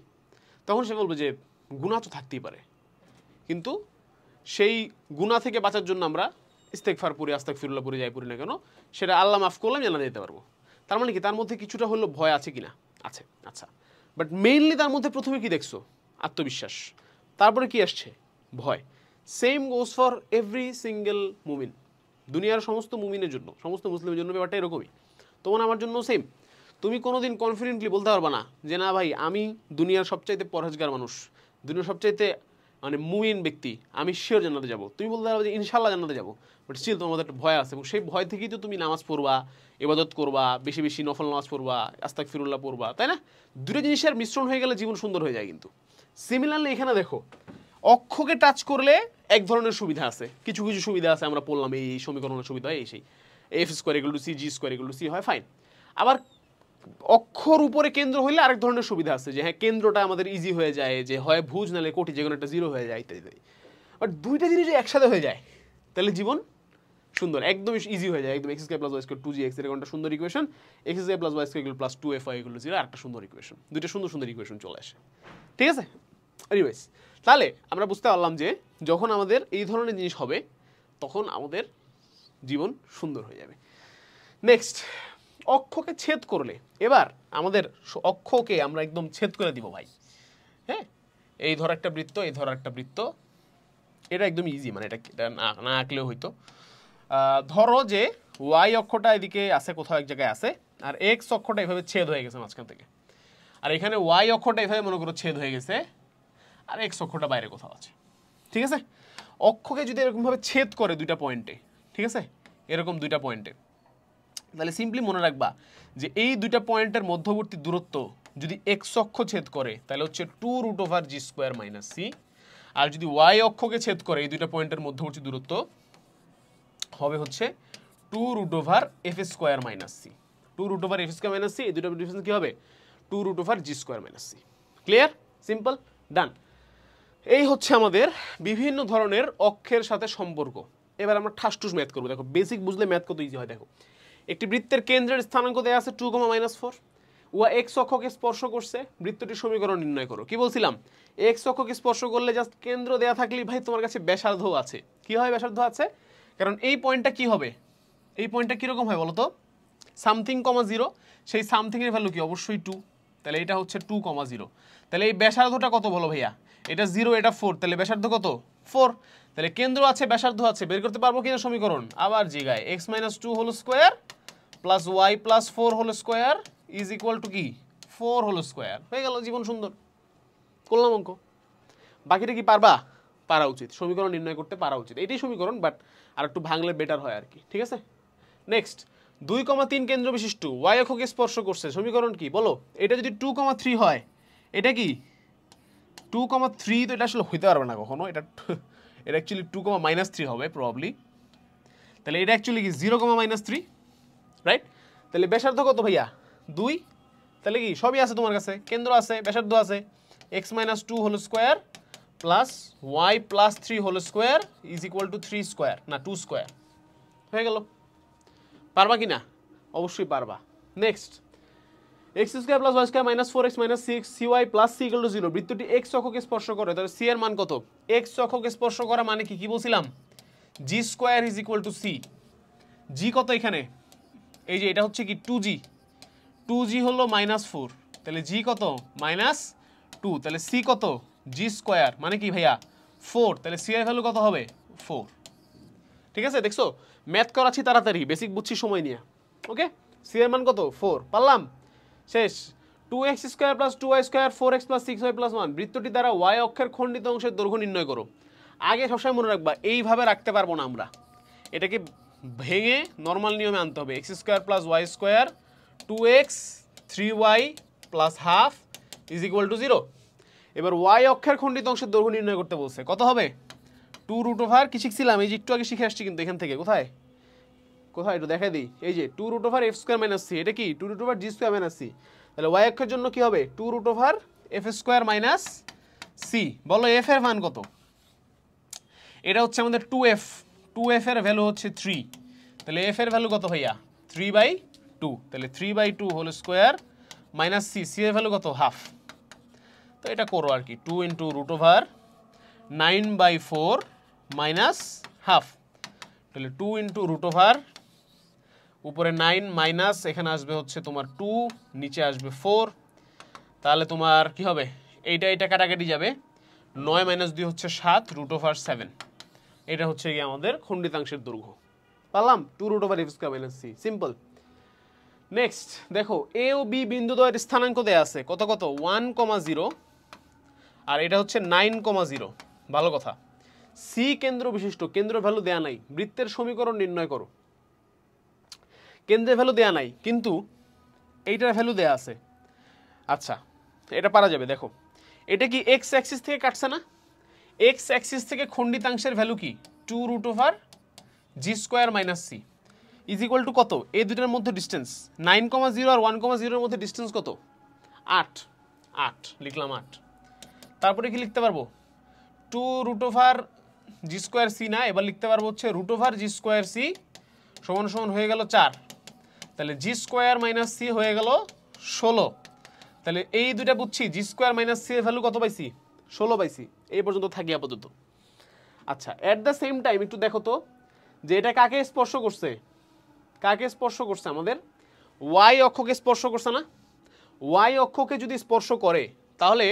তখন সে বলবে যে গুনাহ তো থাকতেই পারে, কিন্তু সেই গুনাহ থেকে বাঁচার জন্য আমরা ইস্তেগফার পড়ি, আস্তাগফিরুল্লাহ পড়ি, যাই পড়ি না কেন, সেটা আল্লাহ মাফ করলে আমি জান্নাতে যেতে পারবো। তার মানে কি তার মধ্যে কিছুটা হলো ভয় আছে কিনা? আছে, আচ্ছা। বাট মেইনলি তার মধ্যে প্রথমে কি দেখছো? আত্মবিশ্বাস। তারপরে কি আসছে? ভয়। Same goes for every single মুমিন। দুনিয়ার সমস্ত মুমিনের জন্য, সমস্ত মুসলিমের জন্য ব্যাপারটা এরকমই। তোমার আমার জন্য সেম। তুমি কোনোদিন কনফিডেন্টলি বলতে পারবা না যে না ভাই আমি দুনিয়ার সবচাইতে পরহেজগার মানুষ, দুনিয়ার সবচাইতে মানে মুমিন ব্যক্তি, আমি শিওর জান্নাতে যাবো। তুমি বলতে পারবে যে ইনশাআল্লাহ জান্নাতে যাবো, বাট স্টিল তোমার মধ্যে একটা ভয় আছে, এবং সেই ভয় থেকেই তো তুমি নামাজ পড়বা, ইবাদত করবা, বেশি বেশি নফল নামাজ পড়বা, আস্তাগফিরুল্লাহ পড়বা, তাই না? দুটো জিনিসের মিশ্রণ হয়ে গেলে জীবন সুন্দর হয়ে যায়। কিন্তু সিমিলারলি এখানে দেখো, অক্ষকে টাচ করলে এক ধরনের সুবিধা আছে, কিছু কিছু সুবিধা আছে, আমরা পড়লাম এই সমীকরণের সুবিধা হয় এই সেই F square equal to C, G square equal to C হয়, ফাইন। আবার অক্ষর উপরে কেন্দ্র হইলে আরেক ধরনের সুবিধা আছে, যে হ্যাঁ কেন্দ্রটা আমাদের ইজি হয়ে যায়, যে হয় ভুজ নালে কোটি, যে কোনো একটা 0 হয়ে যায় ইত্যাদি। বাট দুইটা জিনিস একসাথে হয়ে যায় তাহলে জীবন সুন্দর, একদম ইজি হয়ে যায়, একদম X square plus Y square 2gx এরকম একটা সুন্দর equation, X square plus Y square plus 2fy equal to 0 আরেকটা সুন্দর ইকুয়েশন, দুইটা সুন্দর সুন্দর ইকুয়েশন চলে আসে, ঠিক আছে? এনিওয়েজ, তাহলে আমরা বুঝতে পারলাম যে যখন আমাদের এই ধরনের জিনিস হবে তখন আমাদের জীবন সুন্দর হয়ে যাবে। নেক্সট, অক্ষকে ছেদ করলে এবার আমাদের অক্ষকে আমরা একদম ছেদ করে দিব ভাই। হ্যাঁ, এই ধর একটা বৃত্ত, এই ধর একটা বৃত্ত, এটা একদম ইজি, মানে এটা না আঁকলেও হইতো। ধরো যে ওয়াই অক্ষটা এদিকে আছে, কোথাও এক জায়গায় আছে, আর এক্স অক্ষটা এভাবে ছেদ হয়ে গেছে মাঝখান থেকে, আর এখানে ওয়াই অক্ষটা এভাবে মনে করো ছেদ হয়ে গেছে, আর এক্স অক্ষটা বাইরে কোথাও আছে। ঠিক আছে, অক্ষকে যদি এরকমভাবে ছেদ করে দুইটা পয়েন্টে, ঠিক আছে, এরকম দুইটা পয়েন্টে, তাহলে সিম্পলি মনে রাখবা যে এই দুইটা পয়েন্টের মধ্যবর্তী দূরত্ব যদি এক্স অক্ষ ছেদ করে তাহলে হচ্ছে 2√g² - c, আর যদি ওয়াই অক্ষকে ছেদ করে এই দুইটা পয়েন্টের মধ্যবর্তী দূরত্ব হবে হচ্ছে 2√f² - c। 2√f² - c, এই দুটো ডিফারেন্স কি হবে? 2√g² - c। ক্লিয়ার? সিম্পল, ডান। এই হচ্ছে আমাদের বিভিন্ন ধরনের অক্ষের সাথে সম্পর্ক। এবার আমরা ঠাসঠুস ম্যাথ করবো। দেখো, বেসিক বুঝলে ম্যাথ কত ইজি হয়। দেখো, একটি বৃত্তের কেন্দ্রের স্থানাঙ্ক দেওয়া আছে 2, -4, উহা এক্স অক্ষকে স্পর্শ করছে, বৃত্তটির সমীকরণ নির্ণয় করো। কি বলছিলাম? এক্স অক্ষকে স্পর্শ করলে জাস্ট কেন্দ্র দেয়া থাকলেই ভাই তোমার কাছে ব্যাসার্ধ আছে। কি হয়? ব্যাসার্ধ আছে, কারণ এই পয়েন্টটা কি হবে? এই পয়েন্টটা কিরকম হয় বলো তো? সামথিং, 0, সেই সামথিংয়ের ভ্যালু কি? অবশ্যই 2, তাহলে এটা হচ্ছে 2, 0। তাহলে এই ব্যাসার্ধটা কত বলো ভাইয়া? এটা 0, এটা 4, তাহলে ব্যাসার্ধ কত? 4। তাহলে কেন্দ্র আছে, ব্যাসার্ধ আছে, বের করতে পারবো কিনা সমীকরণ? আবার জিগায়, x - 2 whole square plus y plus 4 whole square is equal to কি? 4 হোল স্কোয়ার। হয়ে গেল, জীবন সুন্দর। করলাম অঙ্ক। বাকিটা কি পারবা? পারা উচিত, সমীকরণ নির্ণয় করতে পারা উচিত। এটাই সমীকরণ, বাট আর একটু ভাঙলে বেটার হয় আর কি। ঠিক আছে, নেক্সট, 2,3 কেন্দ্র বিশিষ্ট y অক্ষকে স্পর্শ করছে, সমীকরণ কি বলো? এটা যদি 2,3 হয়, এটা কি 2,3? তো এটা আসলে হইতে পারবে না কখনো, এটা অ্যাকচুয়ালি 2, -3 হবে প্রবাবলি। তাহলে এটা অ্যাকচুয়ালি কি 0, -3, রাইট? তাহলে ব্যাসার্ধ কত ভাইয়া? 2। তাহলে কি সবই আছে তোমার কাছে, কেন্দ্র আছে, ব্যাসার্ধ আছে। x - 2 whole square plus y plus 3 whole square is equal to 3 square, না 2 স্কোয়ার। হয়ে গেল। পারবা কি না? অবশ্যই পারবা। Next, x² + y² - 4x - 6 cy + c = 0, বৃত্তটি x অক্ষকে স্পর্শ করে, তাহলে c এর মান কত? x অক্ষকে স্পর্শ করা মানে কি? কি বলছিলাম? g² = c। g কত এখানে? এই যে এটা হচ্ছে কি 2g, 2g হলো -4, তাহলে g কত? -2, তাহলে c কত? g² মানে কি ভাইয়া? 4, তাহলে c এর ভ্যালু কত হবে? 4। ঠিক আছে, দেখছো ম্যাথ করাচ্ছি তাড়াতাড়ি, বেসিক বুঝছি সময় নিয়ে। ওকে, c এর মান কত? 4। পারলাম, শেষ। 2x² + 2y², 4x + 6y + 1, বৃত্তটি দ্বারা y অক্ষের খণ্ডিত অংশের দৈর্ঘ্য নির্ণয় করো। আগে সবসময় মনে রাখবা, এইভাবে রাখতে পারবো না আমরা, এটাকে ভেঙে নর্মাল নিয়মে আনতে হবে। x² + y², 2x 3y + ½ = 0। এবার y অক্ষের খণ্ডিত অংশের দৈর্ঘ্য নির্ণয় করতে বলছে, কত হবে? 2√, কি শিখছিলাম? এই যে একটু আগে শিখে আসছি কিন্তু এখান থেকে। কোথায় কোথায় একটু দেখাই দিই। এই যে 2√f² - c, এটা কি 2√g² - c। তাহলে y অক্ষের জন্য কি হবে? 2√f² - c। বলো f এর মান কত? এটা হচ্ছে আমাদের 2f, 2f এর ভ্যালু হচ্ছে 3, তাহলে f এর ভ্যালু কত ভাইয়া? 3/2, তাহলে 3/2 whole square minus c, c এর ভ্যালু কত? ½ তো এটা করো আর কি, 2 × √9/4 মাইনাস ½ তাহলে 2 × উপরে 9 মাইনাস এখানে আসবে হচ্ছে তোমার 2, নিচে আসবে 4, তাহলে তোমার কি হবে? এইটা কাটাকাটি যাবে, 9 - 2 হচ্ছে 7, √7। এটা হচ্ছে গিয়ে আমাদের খণ্ডিতাংশের দৈর্ঘ্য। পারলাম? 2√f² - c, simple. নেক্সট দেখো, এ ও বি বিন্দুদ্বয়ের স্থানাঙ্ক দেয়া আছে, কত কত? 1,0 আর এটা হচ্ছে 9,0। ভালো কথা। সি কেন্দ্র বিশিষ্ট, কেন্দ্রের ভ্যালু দেয়া নাই, বৃত্তের সমীকরণ নির্ণয় করো। কেন্দ্রের ভ্যালু দেয়া নাই, কিন্তু এইটার ভ্যালু দেয়া আছে। আচ্ছা, এটা পারা যাবে। দেখো, এটা কি এক্স অ্যাক্সিস থেকে কাটছে না? এক্স অ্যাক্সিস থেকে খণ্ডিতাংশের ভ্যালু কি? 2√g² - c is equal two কত? এই দুটার মধ্যে ডিস্টেন্স 9,0 আর 1,0 এর মধ্যে ডিস্টেন্স কত? 8 লিখলাম 8। তারপরে কি লিখতে পারবো? 2√g² c না, এবার লিখতে পারবো হচ্ছে √g² c সমান সমান হয়ে গেল 4, তাহলে g² - c হয়ে গেল 16। তাহলে এই দুইটা বুঝছি, g² - c এর ভ্যালু কত পাইছি? 16 পাইছি। এই পর্যন্ত থাকি আপাতত। আচ্ছা, এট দ্য সেম টাইম একটু দেখো তো, যে এটা কাকে স্পর্শ করছে, কাকে স্পর্শ করছে, আমাদের ওয়াই অক্ষকে স্পর্শ করছে না? ওয়াই অক্ষকে যদি স্পর্শ করে তাহলে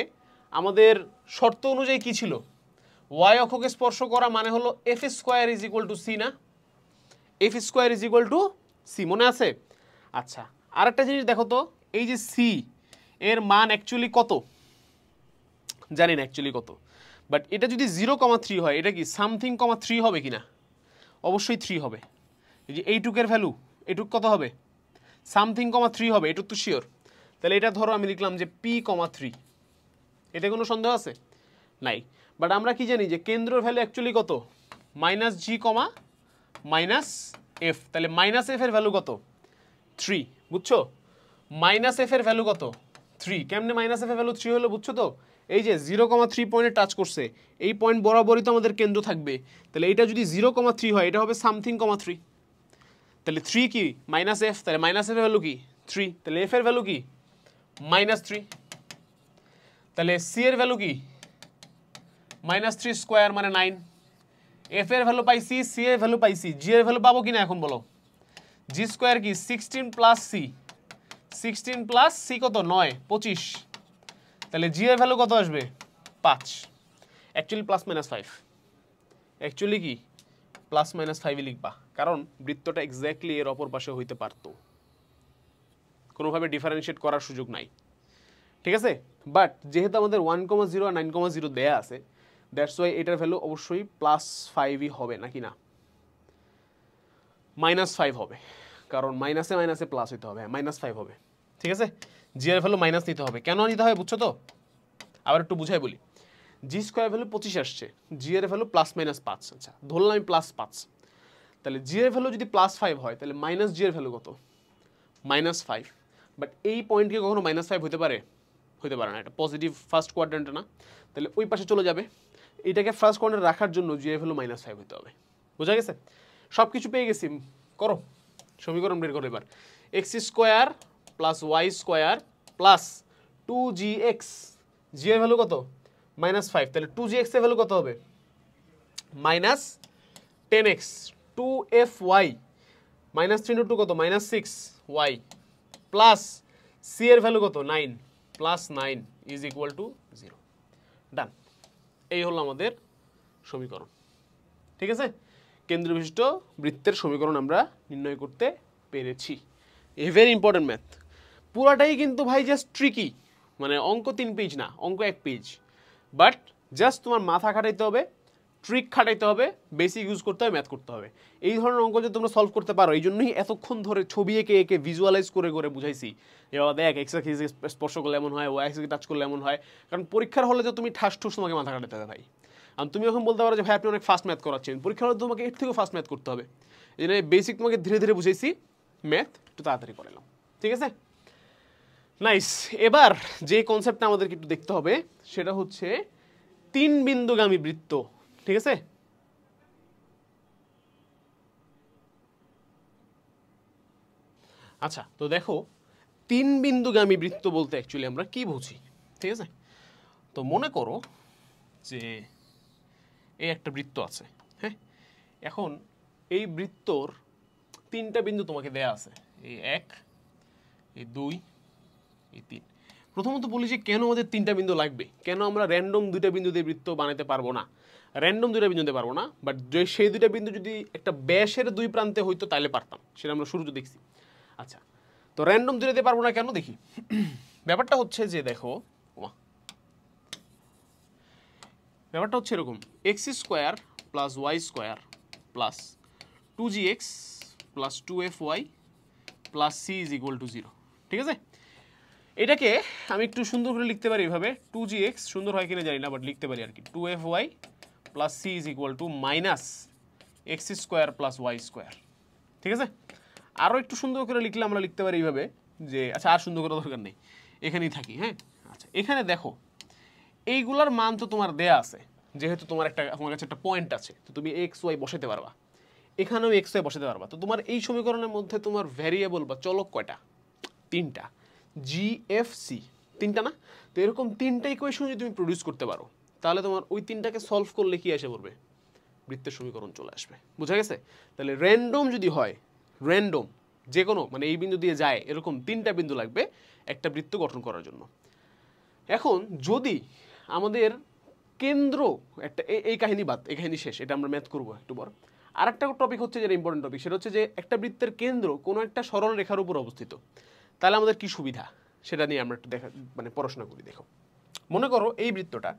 আমাদের শর্ত অনুযায়ী কি ছিল, ওয়াই অক্ষকে স্পর্শ করা মানে হলো f square is equal to c না, f square is equal to c, মনে আছে? আচ্ছা, আরেকটা জিনিস দেখো তো, এই যে সি এর মান অ্যাকচুয়ালি কত জানি না অ্যাকচুয়ালি কত, বাট এটা যদি 0,3 হয় এটা কি সামথিং কমা 3 হবে কিনা? অবশ্যই 3 হবে। এই যে এইটুকের ভ্যালু, এটুক কত হবে? সামথিং কমা 3 হবে, এটুক তো শিওর। তাহলে এটা ধরো আমি লিখলাম যে p,3, এতে কোনো সন্দেহ আছে? নাই। বাট আমরা কি জানি যে কেন্দ্রের ভ্যালু অ্যাকচুয়ালি কত, minus g comma minus F, তাহলে মাইনাস এফ এর ভ্যালু কত? 3, বুঝছো? মাইনাস এফ এর ভ্যালু কত? 3। কেমনে মাইনাস এফ এর ভ্যালু 3 হলো বুঝছো তো? এই যে 0,3 পয়েন্টে টাচ করছে, এই পয়েন্ট বরাবরই তো আমাদের কেন্দ্র থাকবে, তাহলে এটা যদি 0,3 হয় এটা হবে সামথিং কমা 3, তাহলে 3 কি মাইনাস এফ, তাহলে মাইনাস এফ এর ভ্যালু কি 3, তাহলে এফ এর ভ্যালু কি -3, তাহলে সি এর ভ্যালু কি -3 স্কোয়ার মানে 9, এফ এর ভ্যালু পাইছি, সি এর ভ্যালু পাইছি, জি এর ভ্যালু পাবো কিনা এখন বলো? জি স্কোয়ার কি 16 প্লাস সি, 16 প্লাস সি কত 9, 25, তাহলে জি এর ভ্যালু কত আসবে 5, অ্যাকচুয়ালি +-5, অ্যাকচুয়ালি কি +-5ই লিখবা, কারণ বৃত্তটা এক্স্যাক্টলি এর অপর পাশে হইতে পারতো, কোনোভাবে ডিফারেন্সিয়েট করার সুযোগ নাই, ঠিক আছে? বাট যেহেতু আমাদের 1,0 আর 9,0 দেয়া আছে, দ্যাটস ওয়াই এটার ভ্যালু অবশ্যই +5ই হবে, নাকি না? -5 হবে, কারণ মাইনাসে মাইনাসে প্লাস হইতে হবে, -5 হবে, ঠিক আছে? জি এর ভ্যালু মাইনাস নিতে হবে, কেন নিতে হবে বুঝছো তো? আবার একটু বুঝাই বলি, জি স্কোয়ার ভ্যালু 25 আসছে, জি এর ভ্যালু +-5, আচ্ছা ধরলাম আমি +5, তাহলে জি এর ভ্যালু যদি +5 হয় তাহলে মাইনাস জি এর ভ্যালু কত? -5, বাট এই পয়েন্টকে কখনো -5 হতে পারে? হতে পারে না, এটা পজিটিভ ফার্স্ট কোয়াড্রেন্টে না, তাহলে ওই পাশে চলে যাবে, এটাকে ফার্স্ট কোয়াড্রেন্টে রাখার জন্য জি এর ভ্যালু -5 হতে হবে, বোঝা গেছে? সব কিছু পেয়ে গেছি, করো সমীকরণ বের করো এবার, X square plus Y square plus 2gx, G এর ভ্যালু কত? -5, তাহলে 2gx এর ভ্যালু কত হবে? -10x, 2fy, -3 into 2 কত? -6y, প্লাস সি এর ভ্যালু কত? 9, +9 ইজ ইকুয়াল টু 0, ডান। এই হলো আমাদের সমীকরণ, ঠিক আছে? কেন্দ্র বিশিষ্ট বৃত্তের সমীকরণ আমরা নির্ণয় করতে পেরেছি। এ ভেরি ইম্পর্টেন্ট ম্যাথ, পুরাটাই কিন্তু ভাই জাস্ট ট্রিকি, মানে অঙ্ক 3 পেজ না, অঙ্ক 1 পেজ, বাট জাস্ট তোমার মাথা খাটাইতে হবে, ট্রিক খাটাইতে হবে, বেসিক ইউজ করতে হবে, ম্যাথ করতে হবে। এই ধরনের অঙ্ক যদি তোমরা সলভ করতে পারো, এই জন্যই এতক্ষণ ধরে ছবি এঁকে এঁকে ভিজুয়ালাইজ করে করে বুঝাইছি, এবার দেখ এক্স অ্যাক্সিস স্পর্শ করলে এমন হয়, ওয়াই অ্যাক্সিস টাচ করলে এমন হয়, কারণ পরীক্ষার হলে যে তুমি ঠাস ঠুস তোমাকে মাথা খাটাতে হবে ভাই। আর তুমি এখন বলতে পারো যে ভাই আপনি অনেক ফাস্ট ম্যাথ করাচ্ছেন, পরীক্ষার হলে তোমাকে এর থেকেও ফাস্ট ম্যাথ করতে হবে, এই জন্য বেসিক তোমাকে ধীরে ধীরে বুঝাইছি, ম্যাথ একটু তাড়াতাড়ি করালাম, ঠিক আছে? নাইস। এবার যে কনসেপ্টটা আমাদেরকে একটু দেখতে হবে সেটা হচ্ছে 3 বিন্দুগামী বৃত্ত, ঠিক আছে? আচ্ছা, তো দেখো 3 বিন্দুগামী বৃত্ত বলতে অ্যাকচুয়ালি আমরা কি বুঝি, ঠিক আছে? তো মনে করো যে এই একটা বৃত্ত আছে, হ্যাঁ, এখন এই বৃত্তর 3টা বিন্দু তোমাকে দেয়া আছে, এই 1, এই 2, এই 3। প্রথমত বলি যে কেন আমাদের 3টা বিন্দু লাগবে, কেন আমরা র্যান্ডম 2টা বিন্দু দিয়ে বৃত্ত বানাতে পারবো না? র্যান্ডম 2টা বিন্দু দিতে পারবো না, বাট সেই 2টা বিন্দু যদি একটা ব্যাসের 2 প্রান্তে হইতো তাহলে পারতাম, সেটা আমরা শুরুতে দেখছি। আচ্ছা, তো র্যান্ডম 2টা দিতে পারবো না কেন দেখি। ব্যাপারটা হচ্ছে যে দেখো, ব্যাপারটা হচ্ছে এরকম, X square plus Y square plus 2gx plus 2fy plus C is equal to 0, ঠিক আছে? এটাকে আমি একটু সুন্দর করে লিখতে পারি এভাবে, 2gx সুন্দর হয় কিনা জানি না, বাট লিখতে পারি আর কি, 2fy plus C is equal to minus x square plus Y square, ঠিক আছে? আরও একটু সুন্দর করে লিখলে আমরা লিখতে পারি এইভাবে যে, আচ্ছা আর সুন্দর করার দরকার নেই, এখানেই থাকি, হ্যাঁ? আচ্ছা, এখানে দেখো এইগুলার মান তো তোমার দেয়া আছে, যেহেতু তোমার কাছে একটা পয়েন্ট আছে, তো তুমি এক্স ওয়াই বসাতে পারবা, এখানেও এক্স ওয়াই বসাতে পারবা। তো তোমার এই সমীকরণের মধ্যে তোমার ভ্যারিয়েবল বা চলক কয়টা? 3টা, জি এফ সি, 3টা না? তো এরকম 3টা ইকুয়েশন যদি তুমি প্রডিউস করতে পারো, তাহলে তোমার ওই 3টাকে সলভ করলে কি এসে পড়বে? বৃত্তের সমীকরণ চলে আসবে। বুঝা গেছে? তাহলে র্যান্ডম যদি হয়, র্যান্ডম যে কোনো মানে এই বিন্দু দিয়ে যায় এরকম 3টা বিন্দু লাগবে একটা বৃত্ত গঠন করার জন্য। এখন যদি আমাদের কেন্দ্র একটা এই কাহিনী বাদ, এই কাহিনী শেষ, এটা আমরা ম্যাথ করবো একটু পর। আর একটা টপিক হচ্ছে যেটা ইম্পর্টেন্ট টপিক, সেটা হচ্ছে যে একটা বৃত্তের কেন্দ্র কোনো একটা সরল রেখার উপর অবস্থিত, তাহলে আমাদের কি সুবিধা সেটা নিয়ে আমরা একটু মানে পড়াশোনা করি। দেখো, মনে করো এই বৃত্তটা,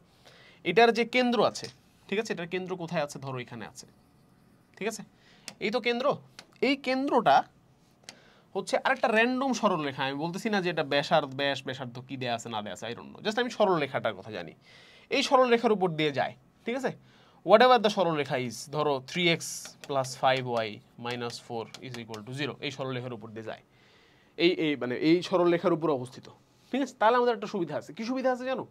এটার যে কেন্দ্র আছে, ঠিক আছে, এটার কেন্দ্র কোথায় আছে? ধরো এখানে আছে, ঠিক আছে, এই তো কেন্দ্র। এই কেন্দ্রটা হচ্ছে আরেকটা র্যান্ডম সরল রেখা। আমি বলতেছি না যে এটা ব্যাসার্ধ কি দেয়া আছে না দেয়া আছে, আই ডোন্ট নো, জাস্ট আমি সরল রেখাটার কথা জানি। এই সরল রেখার উপর দিয়ে যায়, ঠিক আছে, হোয়াট এভার দ্য সরল রেখা ইজ, ধরো 3x + 5y - 4 = 0, এই সরল রেখার উপর দিয়ে যায়, এই মানে এই সরল রেখার উপর অবস্থিত, ঠিক আছে। তাহলে আমাদের একটা সুবিধা আছে। কি সুবিধা আছে জানো?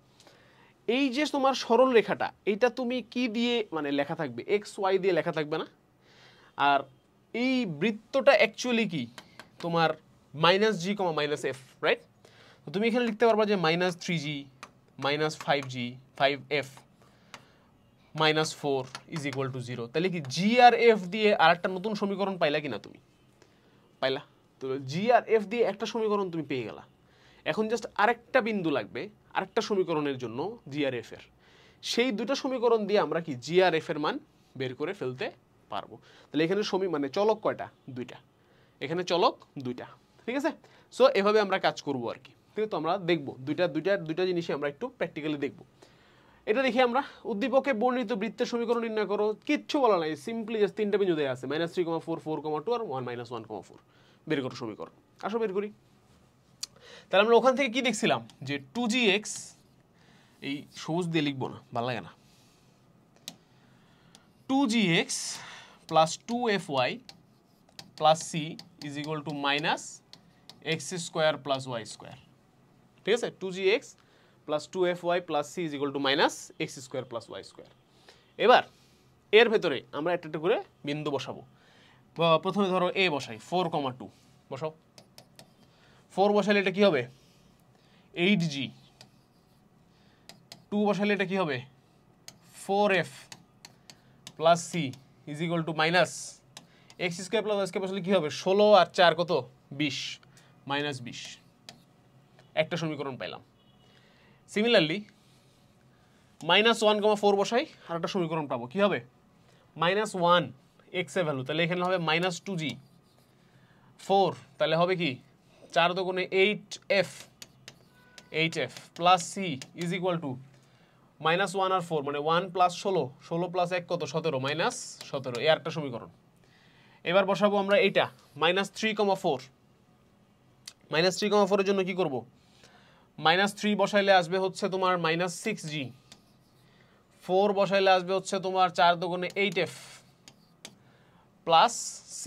এই যে তোমার সরল রেখাটা, এইটা তুমি কি দিয়ে মানে লেখা থাকবে? x y দিয়ে লেখা থাকবে না? আর এই বৃত্তটা অ্যাকচুয়ালি কি তোমার -g, -f, রাইট? তো তুমি এখানে লিখতে পারবা যে -3g -5g 5f -4 = 0। তাহলে কি g আর f দিয়ে আরেকটা নতুন সমীকরণ পাইলা কিনা? তুমি পাইলা। তো g আর f দিয়ে একটা সমীকরণ তুমি পেয়ে গেলা। এখন জাস্ট আরেকটা বিন্দু লাগবে আরেকটা সমীকরণের জন্য g আর f এর। সেই দুটো সমীকরণ দিয়ে আমরা কি g আর f এর মান বের করে ফেলতে পারবো। তাহলে এখানে মানে চলক কয়টা? 2টা। এখানে চলক 2টা, ঠিক আছে। সো এভাবে আমরা কাজ করব আর কি, ঠিক আছে। তো আমরা দেখবো দুইটা জিনিসই আমরা একটু প্র্যাকটিক্যালি দেখবো। এটা দেখি আমরা, উদ্দীপকে বর্ণিত বৃত্তের সমীকরণ নির্ণয় করো। কিচ্ছু বলা নাই, সিম্পলি জাস্ট 3টা বিন্দু দেয়া আছে, -3, 4, 4, 2 আর 1, -1, 4। বের করো সমীকরণ, আসো বের করি। তাহলে আমরা ওখান থেকে কি দেখছিলাম যে 2gx, এই সবুজ দিয়ে লিখবো না, ভালো লাগে না, 2gx + 2fy + c = -x² + y², ঠিক আছে। 2gx + 2fy + c = -x² + y²। এবার এর ভেতরে আমরা একটা করে বিন্দু বসাবো। প্রথমে ধরো a বসাই, 4,2 বসাও। 4 বসালে এটা কি হবে? 8g। 2 বসালে এটা কি হবে? 4f + c = -x² + y² বসালে কি হবে? 16 আর 4 কত? 20, -20। একটা সমীকরণ পাইলাম। সিমিলারলি -1,4 বসাই, আর একটা সমীকরণ পাবো। কি হবে? -1 x এর ভ্যালু, তাহলে এখানে হবে -2g। 4 তাহলে হবে কি 4 দুগুণে 8f + c = -1 আর 4 মানে 1 + 16, 16 + 1 কত? 17, -17। এই আরেকটা সমীকরণ। এবার বসাবো আমরা এইটা -3,4। -3,4 এর জন্য কি করব? -3 বসাইলে আসবে হচ্ছে তোমার -6g। 4 বসাইলে আসবে হচ্ছে তোমার 4 দুগুণে 8f + c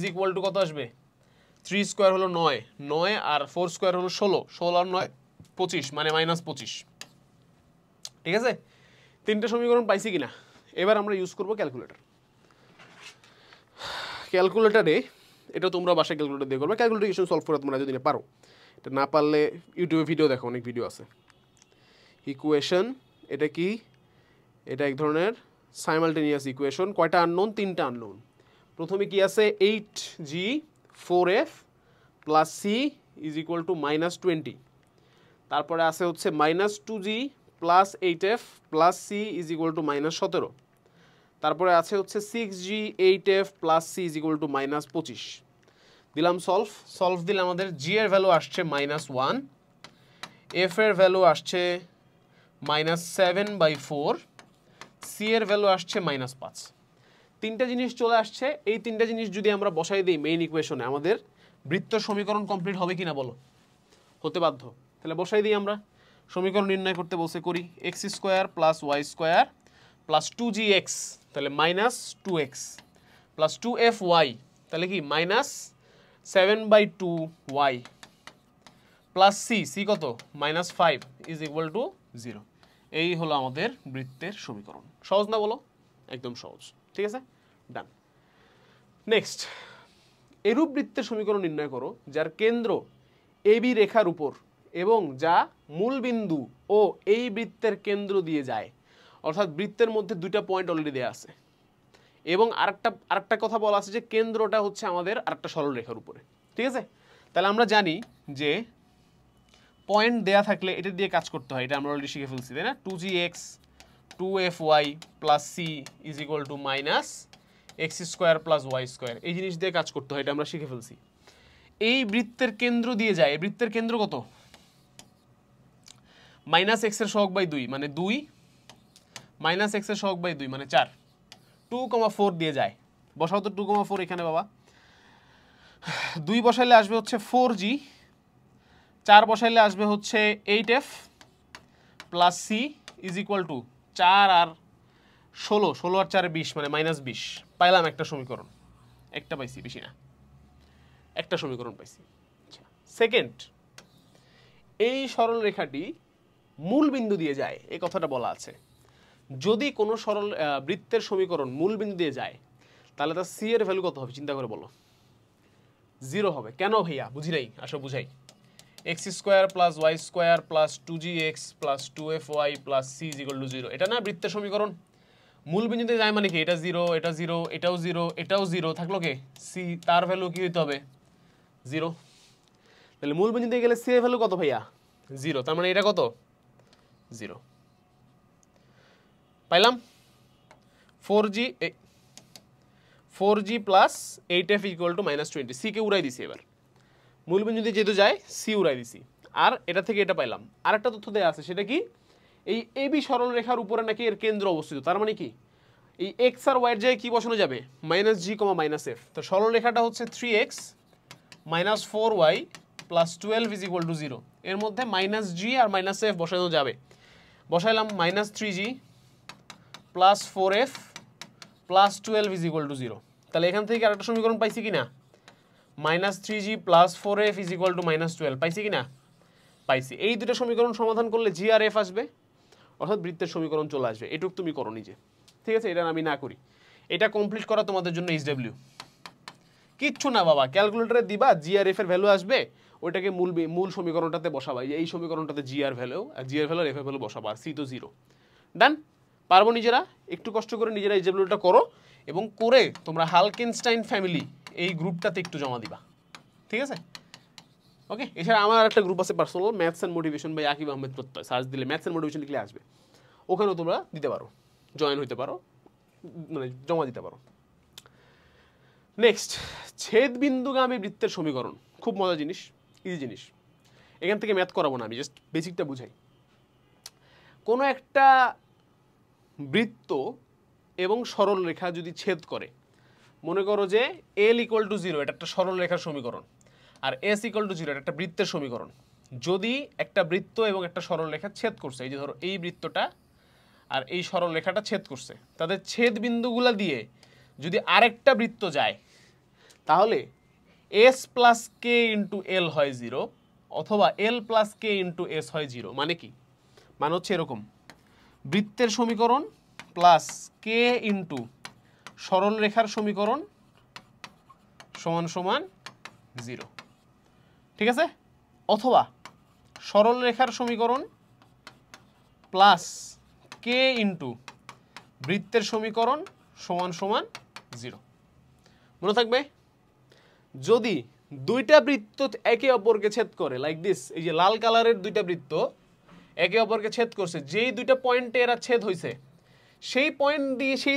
= কত আসবে? 3² হলো 9, 9 আর 4² হলো 16, 16 আর 9 25 মানে -25, ঠিক আছে। 3টে সমীকরণ পাইছি কিনা? এবার আমরা ইউজ করব ক্যালকুলেটর। ক্যালকুলেটরে এটা তোমরা বাসায় ক্যালকুলেটর দিয়ে করবে। ক্যালকুলেটর ইকুয়েশন সলভ করে তোমরা যদি পারো, এটা না পারলে ইউটিউবে ভিডিও দেখো, অনেক ভিডিও আছে। ইকুয়েশন এটা কি? এটা এক ধরনের সাইমালটেনিয়াস ইকুয়েশন। কয়টা আননোন? 3টা আননোন। প্রথমে কি আছে? 8g 4f + c = -20। তারপরে আছে হচ্ছে -2g + 8f + c = -17। তারপরে আছে হচ্ছে 6g 8f + c = -25। দিলাম সলভ দিলে আমাদের g এর ভ্যালু আসছে -1, f এর ভ্যালু আসছে -7/4, c এর ভ্যালু আসছে -5। 3টা জিনিস চলে আসছে। এই 3টা জিনিস যদি আমরা বসাই দিই মেইন ইকুয়েশনে, আমাদের বৃত্ত সমীকরণ কমপ্লিট হবে কিনা বলো? হতে বাধ্য। তাহলে বসাই দিই আমরা। সমীকরণ নির্ণয় করতে বসে করি, x² + y² + 2gx, তাহলে -2x + 2fy, তাহলে কি -7/2y + c কত? -5 = 0। এই হলো আমাদের বৃত্তের সমীকরণ। সহজ না বলো? একদম সহজ, ঠিক আছে, ডান। নেক্সট, এরূপ বৃত্তের সমীকরণ নির্ণয় করো যার কেন্দ্র AB রেখার উপর এবং যা মূল বিন্দু ও এই বৃত্তের কেন্দ্র দিয়ে যায়। অর্থাৎ বৃত্তের মধ্যে 2টা পয়েন্ট অলরেডি দেয়া আছে। এবং আরেকটা কথা বলা আছে যে কেন্দ্রটা হচ্ছে আমাদের আরেকটা সরলরেখার উপরে, ঠিক আছে? তাহলে আমরা জানি যে পয়েন্ট দেয়া থাকলে এটা দিয়ে কাজ করতে হয়, এটা আমরা অলরেডি শিখে ফেলছি, তাই না? 2gx 2fy plus c is equal to minus x square plus Y square, এই জিনিস দিয়ে কাজ করতে হয়, এটা আমরা শিখে ফেলছি। এই বৃত্তের কেন্দ্র দিয়ে যায়, বৃত্তের কেন্দ্র কত? মাইনাস এক্স এর সহগ বাই 2 মানে 2 মাইনাস এক্স এর সহগ বাই 2 মানে 4, 2,4 দিয়ে যায়। বসাও তো 2,4 এখানে বাবা। 2 বসাইলে আসবে হচ্ছে 4g, 4 বসাইলে আসবে হচ্ছে 8f plus c is equal two 4 আর 16, 16 আর 4 20 মানে মাইনাস 20। পাইলাম একটা সমীকরণ, একটা পাইছি, বেশি না, একটা সমীকরণ পাইছি। সেকেন্ড, এই সরল রেখাটি মূল বিন্দু দিয়ে যায়, এই কথাটা বলা আছে। যদি কোনো সরল বৃত্তের সমীকরণ মূল বিন্দু দিয়ে যায় তাহলে তার সি এর ভ্যালু কত হবে চিন্তা করে বলো? 0 হবে। কেন ভাইয়া? বুঝি নাই, আসো বুঝাই। X square plus Y square plus 2gx plus 2fy plus c is equal to 0, এটা না বৃত্তের সমীকরণ? মূল বিন্দুতে যায় মানে কি? এটা 0, এটা 0, এটাও 0, এটাও 0, থাকলো কে? c, তার ভ্যালু কি হইতে হবে? 0। তাহলে মূল বিন্দুতে গেলে c এর ভ্যালু কত ভাইয়া? 0, তার মানে এটা কত? 0। পাইলাম 4g plus 8f equal to minus 20, C কে উড়াই দিছি। এবার মূল বিন্দুতে যেহেতু যায় সি উড়াই দিছি, আর এটা থেকে এটা পাইলাম। আর একটা তথ্য দেওয়া আছে, সেটা কি? এই এবি সরল রেখার উপরে নাকি এর কেন্দ্র অবস্থিত, তার মানে কি এই এক্স আর ওয়াইয়ের জায়গায় কি বসানো যাবে? Minus g comma minus f. তো সরল রেখাটা হচ্ছে 3x minus 4y plus 12 is equal to 0, এর মধ্যে মাইনাস জি আর মাইনাস এফ বসানো যাবে। বসাইলাম minus 3g plus 4f plus 12 is equal to 0। তাহলে এখান থেকে আরেকটা সমীকরণ পাইছি কি না? Minus 3g plus 4f is equal to minus 12, পাইছি কি না? পাইছি। এই দুটো সমীকরণ সমাধান করলে জি আর এফ আসবে, অর্থাৎ বৃত্তের সমীকরণ চলে আসবে। এটুকু তুমি করো নিজে, ঠিক আছে? এটা আমি না করি, এটা কমপ্লিট করা তোমাদের জন্য এইচডব্লিউ। কিচ্ছু না বাবা, ক্যালকুলেটরে দিবা, জি আর এফ এর ভ্যালু আসবে, ওইটাকে মূল সমীকরণটাতে বসাবা। এই সমীকরণটাতে জি আর ভ্যালু, আর জি আর ভ্যালু আর এফ এর ভ্যালু বসাবা, আর সি তো 0। ডান? পারবো নিজেরা? একটু কষ্ট করে নিজেরা এইচডব্লিউটা করো, এবং করে তোমরা হালকেনস্টাইন ফ্যামিলি এই গ্রুপটাতে একটু জমা দিবা, ঠিক আছে? ওকে। এছাড়া আমার একটা গ্রুপ আছে personal, maths and motivation by Akib Ahmed Prottoy, search দিলে ম্যাথস অ্যান্ড মোটিভেশন লিখলে আসবে, ওখানেও তোমরা দিতে পারো, জয়েন হইতে পারো, মানে জমা দিতে পারো। নেক্সট, ছেদবিন্দুগামী বৃত্তের সমীকরণ, খুব মজার জিনিস, ইজি জিনিস। এখান থেকে ম্যাথ করাবো না, আমি জাস্ট বেসিকটা বুঝাই। কোনো একটা বৃত্ত এবং সরল রেখা যদি ছেদ করে, মনে করো যে এল ইকুয়াল টু 0, এটা একটা সরল রেখার সমীকরণ, আর এস ইকুয়াল টু 0, এটা একটা বৃত্তের সমীকরণ। যদি একটা বৃত্ত এবং একটা সরল রেখা ছেদ করছে, এই যে ধরো এই বৃত্তটা আর এই সরল রেখাটা ছেদ করছে, তাদের ছেদ বিন্দুগুলা দিয়ে যদি আরেকটা বৃত্ত যায়, তাহলে এস প্লাস কে ইন্টু এল হয় 0, অথবা এল প্লাস কে ইন্টু এস হয় 0। মানে কি? মানে হচ্ছে এরকম, বৃত্তের সমীকরণ প্লাস কে ইন্টু সরল রেখার সমীকরণ সমান সমান 0, ঠিক আছে? অথবা সরল রেখার সমীকরণ প্লাস কে ইন্টু বৃত্তের সমীকরণ সমান সমান 0। মনে থাকবে? যদি দুইটা বৃত্ত একে অপরকে ছেদ করে, লাইক দিস, এই যে লাল কালারের দুইটা বৃত্ত একে অপরকে ছেদ করছে, যেই দুইটা পয়েন্টে এরা ছেদ হয়েছে, সেই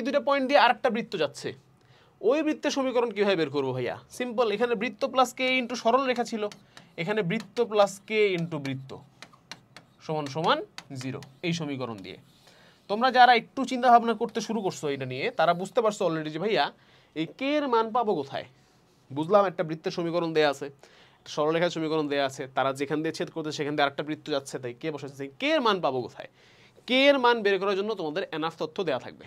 দুইটা পয়েন্ট দিয়ে আরেকটা বৃত্ত যাচ্ছে, ওই বৃত্তের সমীকরণ কিভাবে বের করবো ভাইয়া? সিম্পল, এখানে বৃত্ত প্লাস কে ইন্টু সরল রেখা ছিল, এখানে বৃত্ত প্লাস কে ইন্টু বৃত্ত সমান সমান 0, এই সমীকরণ দিয়ে। তোমরা যারা একটু চিন্তা ভাবনা করতে শুরু করছো এটা নিয়ে, তারা বুঝতে পারছো অলরেডি যে ভাইয়া এই কে এর মান পাবো কোথায়। বুঝলাম একটা বৃত্তের সমীকরণ দেয়া আছে, সরলরেখার সমীকরণ দেয়া আছে, তারা যেখান দিয়ে ছেদ করতে সেখান দিয়ে আরেকটা বৃত্ত যাচ্ছে, তাই কে বসাচ্ছে, কে এর মান পাবো কোথায়? কে এর মান বের করার জন্য তোমাদের এনাফ তথ্য দেওয়া থাকবে।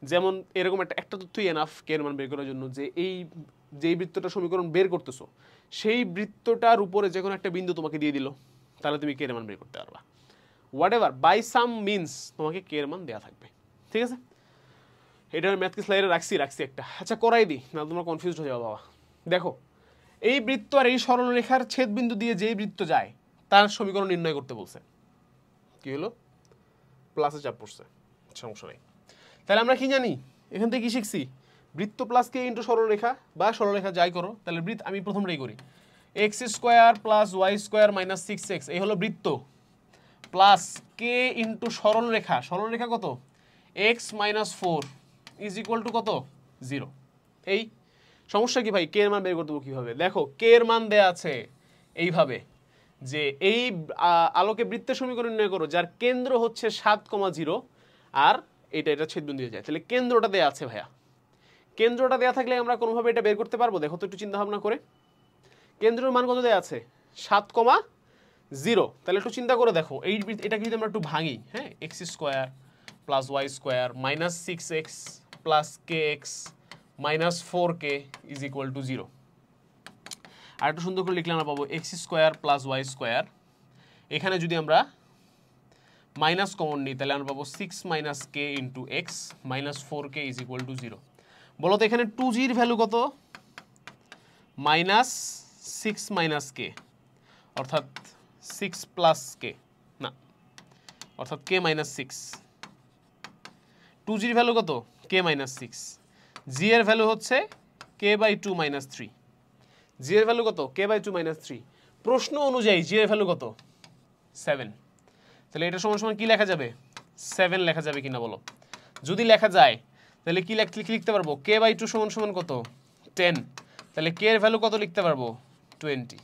যেমন এরকম একটা তথ্যই এনাফ কে এর মান বের করার জন্য, যে যেই বৃত্তটার সমীকরণ বের করতেছো, সেই বৃত্তটার উপরে যে কোনো একটা বিন্দু তোমাকে দিয়ে দিল, তাহলে তুমি কে এর মান বের করতে পারবা। Whatever, by some means তোমাকে কে এর মান দেওয়া থাকবে, ঠিক আছে? এটা আমি ম্যাথকে স্লাইডে রাখছি একটা। আচ্ছা করাই দিই, না তোমরা কনফিউজড হয়ে যাবো বাবা। দেখো, এই বৃত্ত আর এই সরল রেখার ছেদ বিন্দু দিয়ে যেই বৃত্ত যায়, তার সমীকরণ নির্ণয় করতে বলছে। কি হলো? প্লাসে চাপ পড়ছে, সমস্যা নেই। তাহলে আমরা কি জানি? এখান থেকে কি শিখছি? বৃত্ত প্লাস কে ইন্টু সরলরেখা বা সরলরেখা যাই করো, তাহলে বৃত্ত আমি প্রথমটাই করি, x square plus Y square minus 6x, এই হলো বৃত্ত, প্লাস কে ইন্টু সরলরেখা, সরলরেখা কত, x minus 4 is equal two কত, 0। এই সমস্যা কি ভাই, কে এর মান বের করতে কিভাবে? দেখো কে এর মান দেয়া আছে এইভাবে, যে এই আলোকে বৃত্তের সমীকরণ নির্ণয় করো যার কেন্দ্র হচ্ছে 7,0 আর এটা ছেদবিন্দু দিয়ে যায়, তাহলে কেন্দ্রটা দেয়া আছে ভাইয়া। কেন্দ্রটা দেয়া থাকলে আমরা কোনোভাবে এটা বের করতে পারবো? দেখো তো একটু চিন্তা ভাবনা করে, কেন্দ্রের মান কত দেয়া আছে, 7,0। তাহলে একটু চিন্তা করে দেখো, এটাকে যদি আমরা একটু ভাঙি, হ্যাঁ, x square plus Y square minus 6x plus k x minus 4k is equal to 0। আর একটু সুন্দর করে লিখলে আমরা পাবো x square plus Y square, এখানে যদি আমরা মাইনাস কমন নিই তাহলে আমরা পাবো 6 minus K into x minus 4k is equal to 0। বলো তো এখানে 2gর ভ্যালু কত, মাইনাস 6 মাইনাস কে, অর্থাৎ 6 প্লাস কে, না অর্থাৎ কে মাইনাস 6। 2gর ভ্যালু কত, কে মাইনাস 6, জি এর ভ্যালু হচ্ছে কে বাই 2 মাইনাস 3, জি এর ভ্যালু কত, কে বাই 2 মাইনাস 3। প্রশ্ন অনুযায়ী জি এর ভ্যালু কত, 7। তাহলে এটা সমান সমান কি লেখা যাবে, 7 লেখা যাবে কিনা বলো? যদি লেখা যায় তাহলে কি লিখতে পারবো, কে বাই 2 সমান সমান কত, 10। তাহলে কে এর ভ্যালু কত লিখতে পারবো, 20।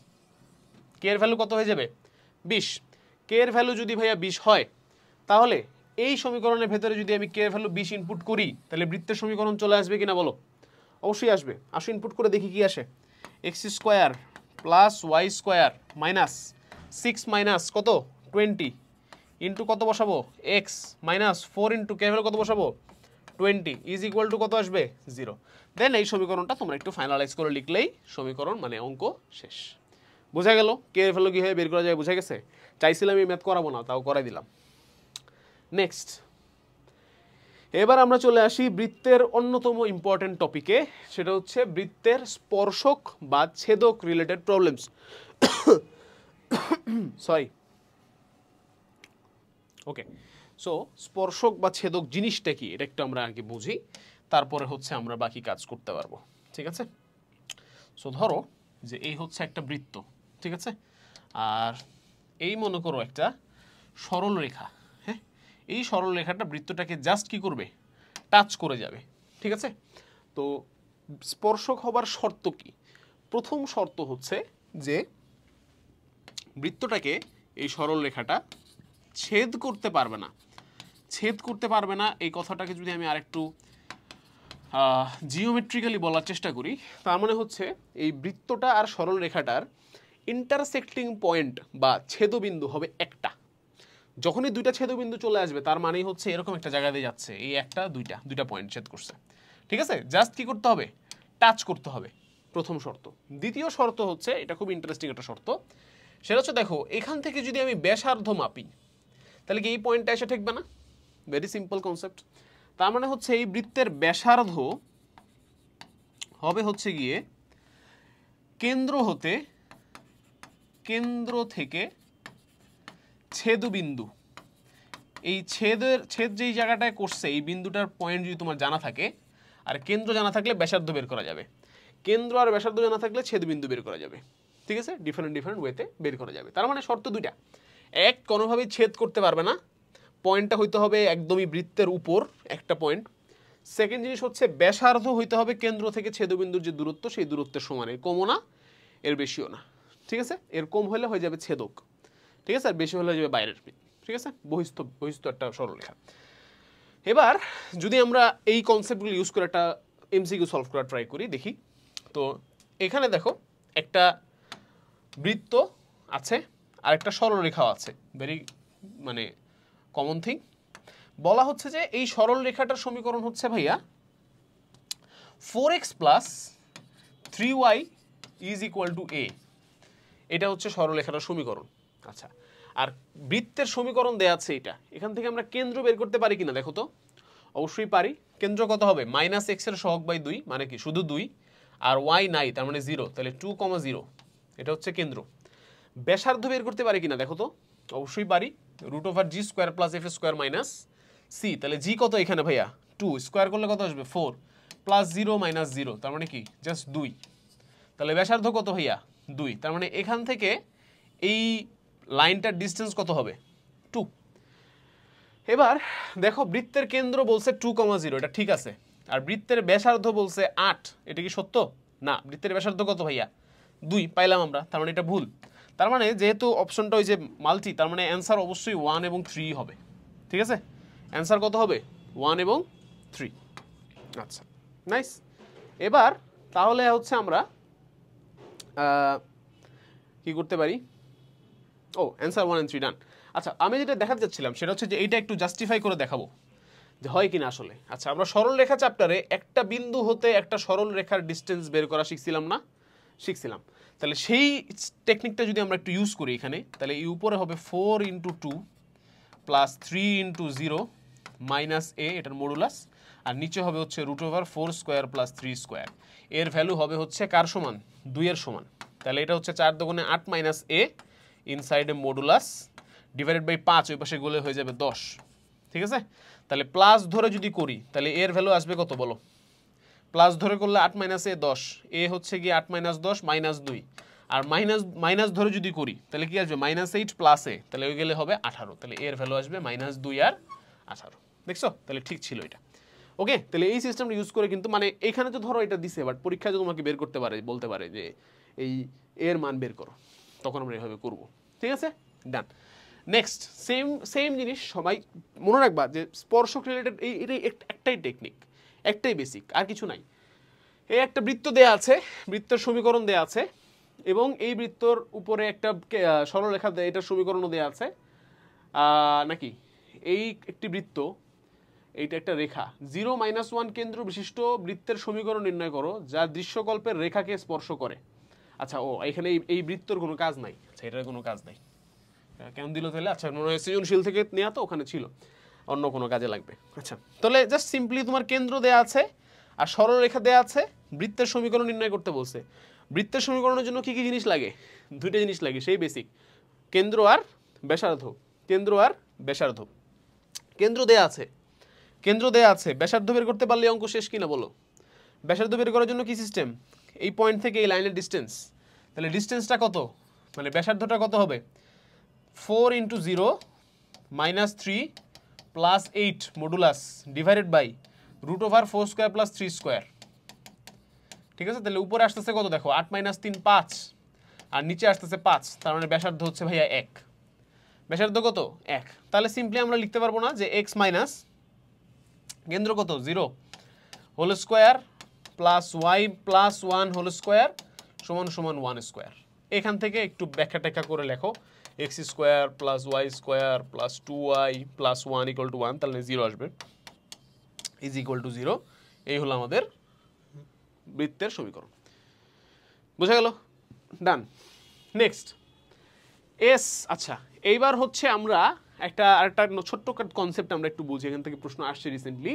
কে এর ভ্যালু কত হয়ে যাবে, 20। কে এর ভ্যালু যদি ভাইয়া 20 হয়, তাহলে এই সমীকরণের ভেতরে যদি আমি কে এর ভ্যালু 20 ইনপুট করি, তাহলে বৃত্তের সমীকরণ চলে আসবে কিনা বলো? অবশ্যই আসবে। আসো ইনপুট করে দেখি কি আসে, x square plus Y square minus 6 minus কত 20 ইন্টু কত বসাবো, এক্স মাইনাস 4 ইন্টু কে এর ভ্যালু কত বসাবো, 20 ইজ ইকুয়াল টু কত আসবে, 0। দেন এই সমীকরণটা তোমরা একটু ফাইনালাইজ করে লিখলেই সমীকরণ মানে অঙ্ক শেষ। বোঝা গেল কে এর ভ্যালু কীভাবে বের করা যায়, বোঝা গেছে? চাইছিলাম এই ম্যাথ করাবো না, তাও করাই দিলাম। নেক্সট, এবার আমরা চলে আসি বৃত্তের অন্যতম ইম্পর্টেন্ট টপিকে, সেটা হচ্ছে বৃত্তের স্পর্শক বা ছেদক রিলেটেড প্রবলেমস। সরি, ওকে। সো স্পর্শক বা ছেদক জিনিসটা কি এটা একটু আমরা আগে বুঝি, তারপরে হচ্ছে আমরা বাকি কাজ করতে পারবো, ঠিক আছে? সো ধরো যে এই হচ্ছে একটা বৃত্ত, ঠিক আছে, আর এই মনে করো একটা সরল রেখা, হ্যাঁ, এই সরল রেখাটা বৃত্তটাকে জাস্ট কি করবে, টাচ করে যাবে, ঠিক আছে? তো স্পর্শক হবার শর্ত কি? প্রথম শর্ত হচ্ছে যে বৃত্তটাকে এই সরল রেখাটা ছেদ করতে পারবে না। ছেদ করতে পারবে না এই কথাটাকে যদি আমি আরেকটু জিওমেট্রিক্যালি বলার চেষ্টা করি, তার মানে হচ্ছে এই বৃত্তটা আর সরল রেখাটার ইন্টারসেক্টিং পয়েন্ট বা ছেদবিন্দু হবে একটা। যখনই দুইটা ছেদবিন্দু চলে আসবে তার মানেই হচ্ছে এরকম একটা জায়গা দিয়ে যাচ্ছে, এই একটা দুইটা পয়েন্ট ছেদ করছে, ঠিক আছে? জাস্ট কি করতে হবে, টাচ করতে হবে, প্রথম শর্ত। দ্বিতীয় শর্ত হচ্ছে, এটা খুব ইন্টারেস্টিং একটা শর্ত, সেটা হচ্ছে দেখো এখান থেকে যদি আমি ব্যাসার্ধ মাপি তাহলে কি এই পয়েন্টটা এসে ঠেকবে না? Very simple concept. তার মানে হচ্ছে এই বৃত্তের ব্যাসার্ধ হবে হচ্ছে গিয়ে কেন্দ্র থেকে ছেদবিন্দু, এই ছেদ যেই জায়গাটায় করছে এই বিন্দুটার পয়েন্ট যদি তোমার জানা থাকে, আর কেন্দ্র জানা থাকলে ব্যাসার্ধ বের করা যাবে, কেন্দ্র আর ব্যাসার্ধ জানা থাকলে ছেদবিন্দু বের করা যাবে, ঠিক আছে? ডিফারেন্ট ওয়েতে বের করা যাবে। তার মানে শর্ত দুইটা, এক, কোনোভাবেই ছেদ করতে পারবে না, পয়েন্টটা হইতে হবে একদমই বৃত্তের উপর একটা পয়েন্ট। সেকেন্ড জিনিস হচ্ছে ব্যাসার্ধ হইতে হবে কেন্দ্র থেকে ছেদবিন্দুর যে দূরত্ব সেই দূরত্বের সমান, এর কমও না এর বেশিও না, ঠিক আছে? এর কম হলে হয়ে যাবে ছেদক, ঠিক আছে, আর বেশি হলে হয়ে যাবে বাইরের, ঠিক আছে, বহিস্থ একটা সরলরেখা। এবার যদি আমরা এই কনসেপ্টগুলো ইউজ করে একটা এমসিকিউ সলভ করা ট্রাই করি, দেখি। তো এখানে দেখো একটা বৃত্ত আছে আর একটা সরলরেখাও আছে, ভেরি মানে কমন থিং। বলা হচ্ছে যে এই সরল রেখাটার সমীকরণ হচ্ছে ভাইয়া 4x plus 3y is equal two a, এটা হচ্ছে সরলরেখাটার সমীকরণ। আচ্ছা, আর বৃত্তের সমীকরণ দেয়া আছে এটা, এখান থেকে আমরা কেন্দ্র বের করতে পারি কিনা দেখো তো? অবশ্যই পারি। কেন্দ্র কত হবে, মাইনাস এক্স এর সহগ বাই 2, মানে কি শুধু 2, আর y নাই তার মানে 0, তাহলে 2,0, এটা হচ্ছে কেন্দ্র। ব্যাসার্ধ বের করতে পারি কিনা দেখো তো? অবশ্যই পারি, √g² + f² - c, তাহলে জি কত এখানে ভাইয়া, টু স্কোয়ার করলে কত আসবে 4 প্লাস 0 মাইনাস 0 তার মানে কি জাস্ট 2। তাহলে ব্যাসার্ধ কত ভাইয়া 2, তার মানে এখান থেকে এই লাইনটার ডিস্টেন্স কত হবে 2। এবার দেখো বৃত্তের কেন্দ্র বলছে 2,0, এটা ঠিক আছে, আর বৃত্তের ব্যাসার্ধ বলছে 8, এটা কি সত্য না? বৃত্তের ব্যাসার্ধ কত ভাইয়া 2 পাইলাম আমরা, তার মানে এটা ভুল। তার মানে যেহেতু অপশনটা ওই যে মাল্টি, তার মানে অ্যান্সার অবশ্যই 1 এবং 3 হবে। ঠিক আছে, অ্যান্সার কত হবে 1 এবং 3। আচ্ছা নাইস। এবার তাহলে হচ্ছে আমরা কি করতে পারি, ও অ্যান্সার 1 and 3 ডান। আচ্ছা আমি যেটা দেখাতে চাচ্ছিলাম সেটা হচ্ছে যে এইটা একটু জাস্টিফাই করে দেখাবো যে হয় কিনা আসলে। আচ্ছা আমরা সরল রেখা চ্যাপ্টারে একটা বিন্দু হতে একটা সরল রেখার ডিস্টেন্স বের করা শিখছিলাম না? শিখছিলাম। তাহলে সেই টেকনিকটা যদি আমরা একটু ইউজ করি এখানে, তাহলে এই উপরে হবে 4 × 2 প্লাস 3 × 0 মাইনাস a, এটার মডুলাস, আর নিচে হবে হচ্ছে √4 স্কোয়ার প্লাস 3 স্কোয়ার। এর ভ্যালু হবে হচ্ছে কার সমান 2 এর সমান। তাহলে এটা হচ্ছে 4 দুগুণে 8 মাইনাস a ইনসাইডে মডুলাস ডিভাইডেড বাই 5, ওই পাশে গেলে হয়ে যাবে 10। ঠিক আছে, তাহলে প্লাস ধরে যদি করি তাহলে এর ভ্যালু আসবে কত বলো? প্লাস ধরে করলে 8 মাইনাস a 10, এ হচ্ছে কি 8 মাইনাস 10 মাইনাস 2, আর মাইনাস ধরে যদি করি তাহলে কি আসবে -8 প্লাস a, তাহলে ওই গেলে হবে 18। তাহলে এর ভ্যালু আসবে -2 আর 18। দেখছো, তাহলে ঠিক ছিল এটা। ওকে, তাহলে এই সিস্টেমটা ইউজ করে কিন্তু মানে এখানে তো ধরো এটা দিছে, বাট পরীক্ষায় যদি তোমাকে বের করতে পারে, বলতে পারে যে এই এর মান বের করো, তখন আমরা এভাবে করব। ঠিক আছে, ডান। নেক্সট সেম জিনিস সবাই মনে রাখবা যে স্পর্শক রিলেটেড এটাই একটাই টেকনিক, একটাই বেসিক, আর কিছু নাই। এই একটা বৃত্ত দেয়া আছে, বৃত্তের সমীকরণ দেয়া আছে, এবং এই বৃত্তর উপরে একটা সরলরেখা দেয়, এটার সমীকরণও দেয়া আছে নাকি। এই একটি বৃত্ত, এইটা একটা রেখা, 0-1 কেন্দ্র বিশিষ্ট বৃত্তের সমীকরণ নির্ণয় করো যা দৃশ্যকল্পের রেখাকে স্পর্শ করে। আচ্ছা ও এখানে এই বৃত্তর কোনো কাজ নাই, আচ্ছা এটার কোনো কাজ নাই, কেমন দিল তাহলে? আচ্ছা মনে হয় সৃজনশীল থেকে নেওয়া, তো ওখানে ছিল, অন্য কোনো কাজে লাগবে। আচ্ছা তাহলে জাস্ট সিম্পলি তোমার কেন্দ্র দেয়া আছে আর সরলরেখা দেয়া আছে, বৃত্তের সমীকরণ নির্ণয় করতে বলছে। বৃত্তের সমীকরণের জন্য কি কি জিনিস লাগে? দুইটা জিনিস লাগে, সেই বেসিক, কেন্দ্র আর ব্যাসার্ধ। কেন্দ্র আর ব্যাসার্ধ। কেন্দ্র দেয়া আছে, কেন্দ্র দেয়া আছে, ব্যাসার্ধ বের করতে পারলে অঙ্ক শেষ কিনা বলো? ব্যাসার্ধ বের করার জন্য কি সিস্টেম? এই পয়েন্ট থেকে এই লাইনের ডিস্টেন্স, তাহলে ডিস্টেন্সটা কত, মানে ব্যাসার্ধটা কত হবে 4 × 0 minus 3 plus 8 modulus divided by √4 square plus 3 square. ঠিক আছে, তাহলে উপরে আসতেছে কত দেখো 8 মাইনাস 3 5, আর নিচে আসতেছে 5, তার মানে ব্যাসার্ধ হচ্ছে ভাইয়া 1। ব্যাসার্ধ কত 1, তাহলে সিম্পলি আমরা লিখতে পারবো না যে x মাইনাস কেন্দ্র কত 0 whole square plus y plus 1 whole square সমান সমান 1 স্কোয়ার। এখান থেকে একটু ব্যাখ্যা ট্যাখ্যা করে লেখো, x square plus y square plus 2y plus 1 = 1, তাহলে 0 আসবে, ইজ ইকুয়াল টু 0। এই হলো আমাদের বৃত্তের সমীকরণ। বুঝা গেল? ডান। নেক্সট এস। আচ্ছা এইবার হচ্ছে আমরা আরেকটা ছোট্ট কনসেপ্ট আমরা একটু বুঝি, এখান থেকে প্রশ্ন আসছে রিসেন্টলি।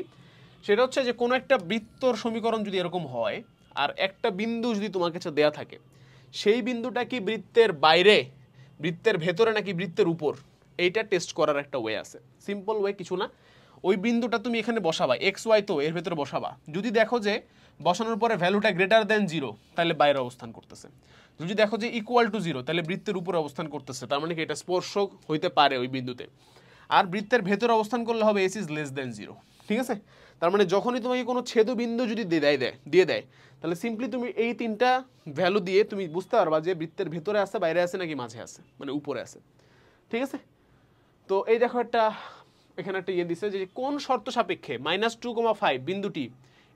সেটা হচ্ছে যে কোনো একটা বৃত্তর সমীকরণ যদি এরকম হয় আর একটা বিন্দু যদি তোমার কাছে দেয়া থাকে, সেই বিন্দুটা কি বৃত্তের বাইরে, বৃত্তের ভেতরে নাকি বৃত্তের উপর, এইটা টেস্ট করার একটা ওয়ে আছে। সিম্পল ওয়ে কিছু না, ওই বিন্দুটা তুমি এখানে বসাবা, এক্স ওয়াই তো এর ভেতরে বসাবা। যদি দেখো যে বসানোর পরে ভ্যালুটা গ্রেটার দেন 0, তাহলে বাইরে অবস্থান করতেছে। যদি দেখো যে ইকুয়াল টু 0, তাহলে বৃত্তের উপরে অবস্থান করতেছে, তার মানে কি এটা স্পর্শক হইতে পারে ওই বিন্দুতে। আর বৃত্তের ভেতরে অবস্থান করলে হবে এস ইজ লেস দেন 0। ঠিক আছে, তার মানে যখনই তোমাকে কোনো ছেদ বিন্দু যদি দিয়ে দেয় তাহলে সিম্পলি তুমি এই তিনটা ভ্যালু দিয়ে তুমি বুঝতে পারবা যে বৃত্তের ভেতরে আছে, বাইরে আছে, নাকি মাঝে আছে, মানে উপরে আছে। ঠিক আছে, তো এই দেখো এখানে একটা ইয়ে দিছে যে কোন শর্ত সাপেক্ষে -2,5 বিন্দুটি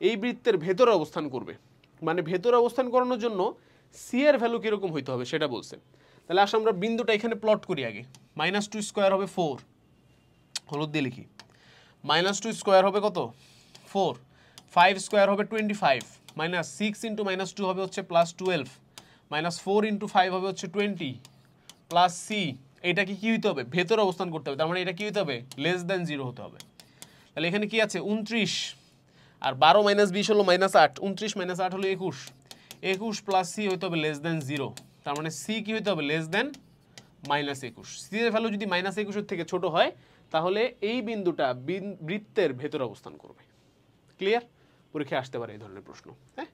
এই বৃত্তের ভেতরে অবস্থান করবে, মানে ভেতরে অবস্থান করানোর জন্য সি এর ভ্যালু কিরকম হইতে হবে সেটা বলছে। তাহলে আসলে আমরা বিন্দুটা এখানে প্লট করি আগে। -2 স্কোয়ার হবে 4, হলুদ দিয়ে লিখি। -2 স্কোয়ার হবে কত 4, 5 স্কোয়ার হবে 25, -6 × -2 হবে হচ্ছে +12, -4 × 5 হবে হচ্ছে 20, প্লাস সি, এটা কি হইতে হবে ভেতরে অবস্থান করতে হবে, তার মানে এটা কি হইতে হবে লেস দেন 0 হতে হবে। তাহলে এখানে কি আছে 29, আর 12 - 20 হলো -8, 29 - 8 হলো 21, 21 প্লাস সি হইতে হবে লেস দেন 0, তার মানে সি কি হইতে হবে লেস দেন -21। সি এর ভ্যালু যদি -21 এর থেকে ছোট হয় তাহলে এই বিন্দুটা বৃত্তের ভেতরে অবস্থান করবে। ক্লিয়ার? পরীক্ষায় আসতে পারে এই ধরনের প্রশ্ন। হ্যাঁ,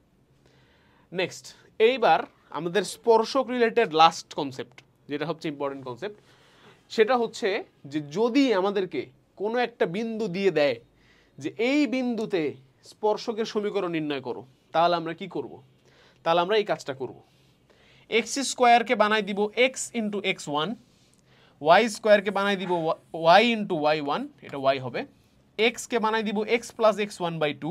নেক্সট, এইবার আমাদের স্পর্শক রিলেটেড লাস্ট কনসেপ্ট, যেটা হচ্ছে ইম্পর্টেন্ট কনসেপ্ট, সেটা হচ্ছে যে যদি আমাদেরকে কোনো একটা বিন্দু দিয়ে দেয় যে এই বিন্দুতে স্পর্শকের সমীকরণ নির্ণয় করো, তাহলে আমরা কি করব? তাহলে আমরা এই কাজটা করব। এক্স স্কোয়ারকে বানাই দিব x into x one, y স্কোয়ারকে বানাই দিব ওয়াই ইন্টু ওয়াই ওয়ান, এটা ওয়াই হবে। এক্সকে বানাই দিব x plus x one by two,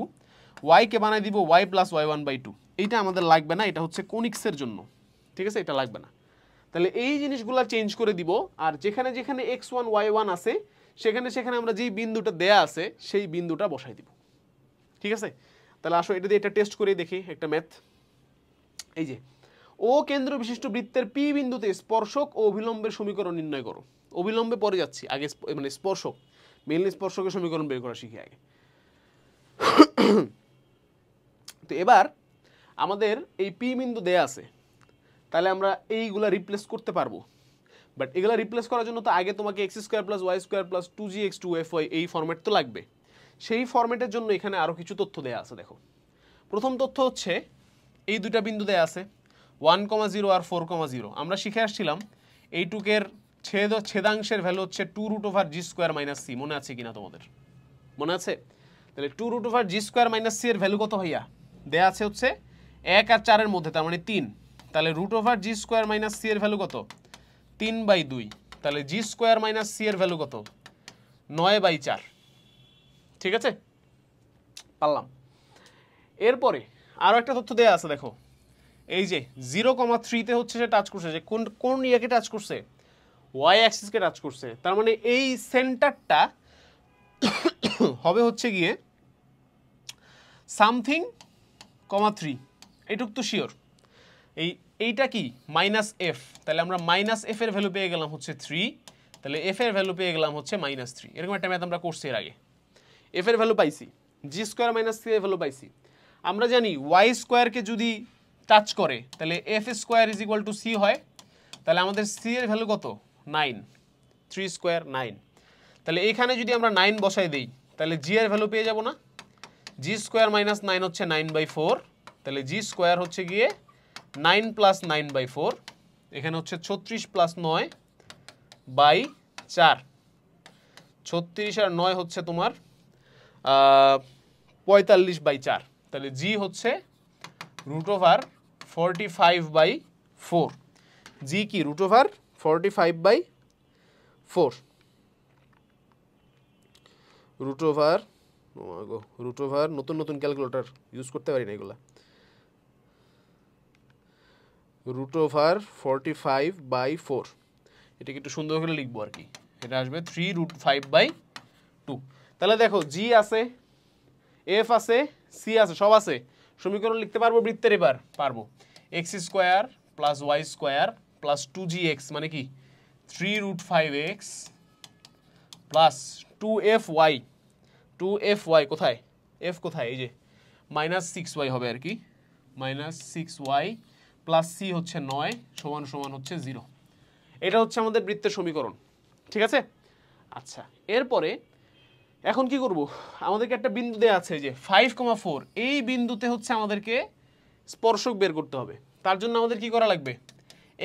ওয়াইকে বানাই দিব y plus y one by two. এইটা আমাদের লাগবে না, এটা হচ্ছে কোনিক্সের জন্য, ঠিক আছে? এটা লাগবে না। তাহলে এই জিনিসগুলো চেঞ্জ করে দিব, আর যেখানে যেখানে এক্স ওয়ান ওয়াই ওয়ান আছে সেখানে সেখানে আমরা যেই বিন্দুটা দেয়া আছে সেই বিন্দুটা বসাই দিব, ঠিক আছে? তাহলে আসো এটা দিয়ে একটা টেস্ট করে দেখি, একটা ম্যাথ। এই যে ও কেন্দ্র বিশিষ্ট বৃত্তের পি বিন্দুতে স্পর্শক ও অভিলম্বের সমীকরণ নির্ণয় করো। অভিলম্বে পরে যাচ্ছি, আগে মানে স্পর্শক, মেইনলি স্পর্শকের সমীকরণ বের করা শিখি আগে। তো এবার আমাদের এই পি বিন্দু দেয়া আছে, তাহলে আমরা এইগুলা রিপ্লেস করতে পারবো। বাট এগুলা রিপ্লেস করার জন্য তো আগে তোমাকে x square plus Y square plus two g x two f y এই ফরম্যাট তো লাগবে। সেই ফরম্যাটের জন্য এখানে আরও কিছু তথ্য দেয়া আছে। দেখো, প্রথম তথ্য হচ্ছে এই দুটা বিন্দু দেয়া আছে 1,0 আর 4,0। আমরা শিখে আসছিলাম এইটুকের ছেদাংশের ভ্যালু হচ্ছে 2√g² - c। মনে আছে কিনা তোমাদের? মনে আছে? তাহলে 2√g² - c এর ভ্যালু কত ভাইয়া? দেয়া আছে হচ্ছে 1 আর 4 এর মধ্যে, তার মানে 3। তাহলে √g² - c এর ভ্যালু কত? 3/2। তাহলে g² - c এর ভ্যালু কত? 9/4। ঠিক আছে, পারলাম। এরপরে আরও একটা তথ্য দেয়া আছে, দেখো এই যে 0,3-তে হচ্ছে সে টাচ করছে, যে কোন ইয়াকে টাচ করছে? ওয়াই অ্যাক্সিসকে টাচ করছে। তার মানে এই সেন্টারটা হবে হচ্ছে গিয়ে সামথিং, (3) এইটুক তো শিওর। এইটা কি? -f। তাহলে আমরা -f এর ভ্যালু পেয়ে গেলাম হচ্ছে 3, তাহলে f এর ভ্যালু পেয়ে গেলাম হচ্ছে -3। এরকম একটা ম্যাথ আমরা করছি এর আগে। f এর ভ্যালু পাইছি, g² - c এর ভ্যালু পাইছি। আমরা জানি ওয়াই স্কোয়ারকে যদি টাচ করে তাহলে f² = c হয়। তাহলে আমাদের c এর ভ্যালু কত? 9, 3² 9। তাহলে এখানে যদি আমরা 9 বসাই দেই তাহলে g এর ভ্যালু পেয়ে যাব না? g² - 9 হচ্ছে 9/4। তাহলে g² হচ্ছে গিয়ে 9 + 9/4। এখানে হচ্ছে 36 + 9/4। 36 আর 9 হচ্ছে তোমার 45/4। তাহলে g হচ্ছে √45/4। g কি? √45/4। √, নতুন নতুন ক্যালকুলেটর ইউজ করতে পারি না এগুলা। √45/4, এটাকে একটু সুন্দর করে লিখবো আর কি। এটা আসবে 3√5/2। তাহলে দেখো জি আছে, এফ আছে, সি আছে, সব আছে। সমীকরণ লিখতে পারবো বৃত্তের? এবার পারবো। x² + y² + 2gx মানে কি? 3√5x + 2fy। 2fy কোথায়? f কোথায়? এই যে -6y হবে আর কি। -6y + c হচ্ছে 9 = হচ্ছে 0। এটা হচ্ছে আমাদের বৃত্তের সমীকরণ, ঠিক আছে? আচ্ছা, এরপরে এখন কি করব? আমাদেরকে একটা বিন্দু দেয়া আছে যে 5,4। এই বিন্দুতে হচ্ছে আমাদেরকে স্পর্শক বের করতে হবে। তার জন্য আমাদের কি করা লাগবে?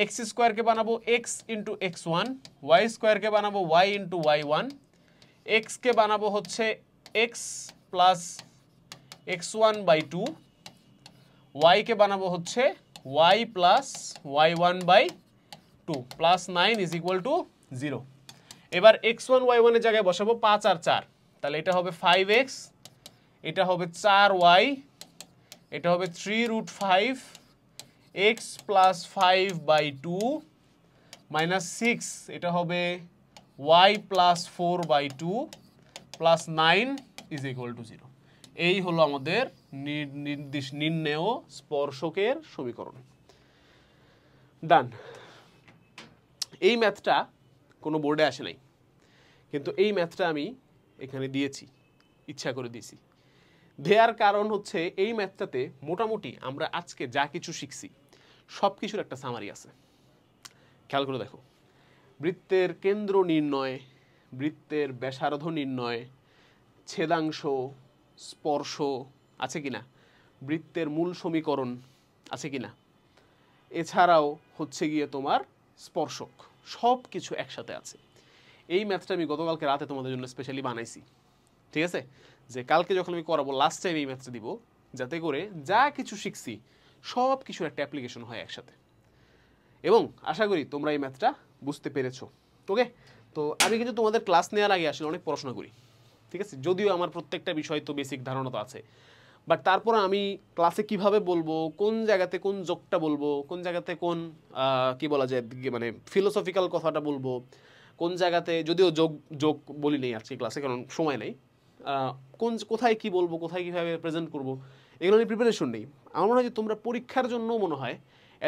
x² বানাবো x × x1, y² বানাবো y × y1, x কে বানাবো হচ্ছে x + x1/2, y কে বানাবো হচ্ছে y + y1/2 + 9 = 0। এবার x1 y1 এর জায়গায় বসাবো 5 আর 4। তাহলে এটা হবে 5x, এটা হবে 4y, এটা হবে 3√5x + 5/2 - 6, এটা হবে y + 4/2 + 9 = 0। এই হলো আমাদের নির্ণেয় স্পর্শকের সমীকরণ। ডান। এই ম্যাথটা কোনো বোর্ডে আসে নাই, কিন্তু এই ম্যাথটা আমি এখানে দিয়েছি, ইচ্ছা করে দিয়েছি। দেওয়ার কারণ হচ্ছে এই ম্যাথটাতে মোটামুটি আমরা আজকে যা কিছু শিখছি সব কিছুর একটা সামারি আছে। খেয়াল করে দেখো, বৃত্তের কেন্দ্র নির্ণয়, বৃত্তের ব্যাসার্ধ নির্ণয়, ছেদাংশ, স্পর্শ আছে কিনা, বৃত্তের মূল সমীকরণ আছে কিনা, এছাড়াও হচ্ছে গিয়ে তোমার স্পর্শক, সব কিছু একসাথে আছে। এই ম্যাথটা আমি গতকালকে রাতে তোমাদের জন্য স্পেশালি বানাইছি, ঠিক আছে? যে কালকে যখন আমি করাবো লাস্ট টাইম এই ম্যাথটা দিব, যাতে করে যা কিছু শিখছি সব কিছুর একটা অ্যাপ্লিকেশন হয় একসাথে। এবং আশা করি তোমরা এই ম্যাথটা বুঝতে পেরেছো। ওকে, তো আমি কিন্তু তোমাদের ক্লাস নেওয়ার আগে আসলে অনেক পড়াশোনা করি, ঠিক আছে? যদিও আমার প্রত্যেকটা বিষয় তো বেসিক ধারণা তো আছে, বাট তারপর আমি ক্লাসে কিভাবে বলবো, কোন জায়গাতে কোন যোগটা বলবো, কোন জায়গাতে কোন কি বলা যায় মানে ফিলোসফিক্যাল কথাটা বলবো, কোন জায়গাতে, যদিও যোগ যোগ বলি নেই আজকে ক্লাসে কারণ সময় নেই, কোথায় কি বলবো, কোথায় কীভাবে প্রেজেন্ট করবো, এগুলো নিয়ে প্রিপারেশন নেই। আমার মনে হয় যে তোমরা পরীক্ষার জন্য মনে হয়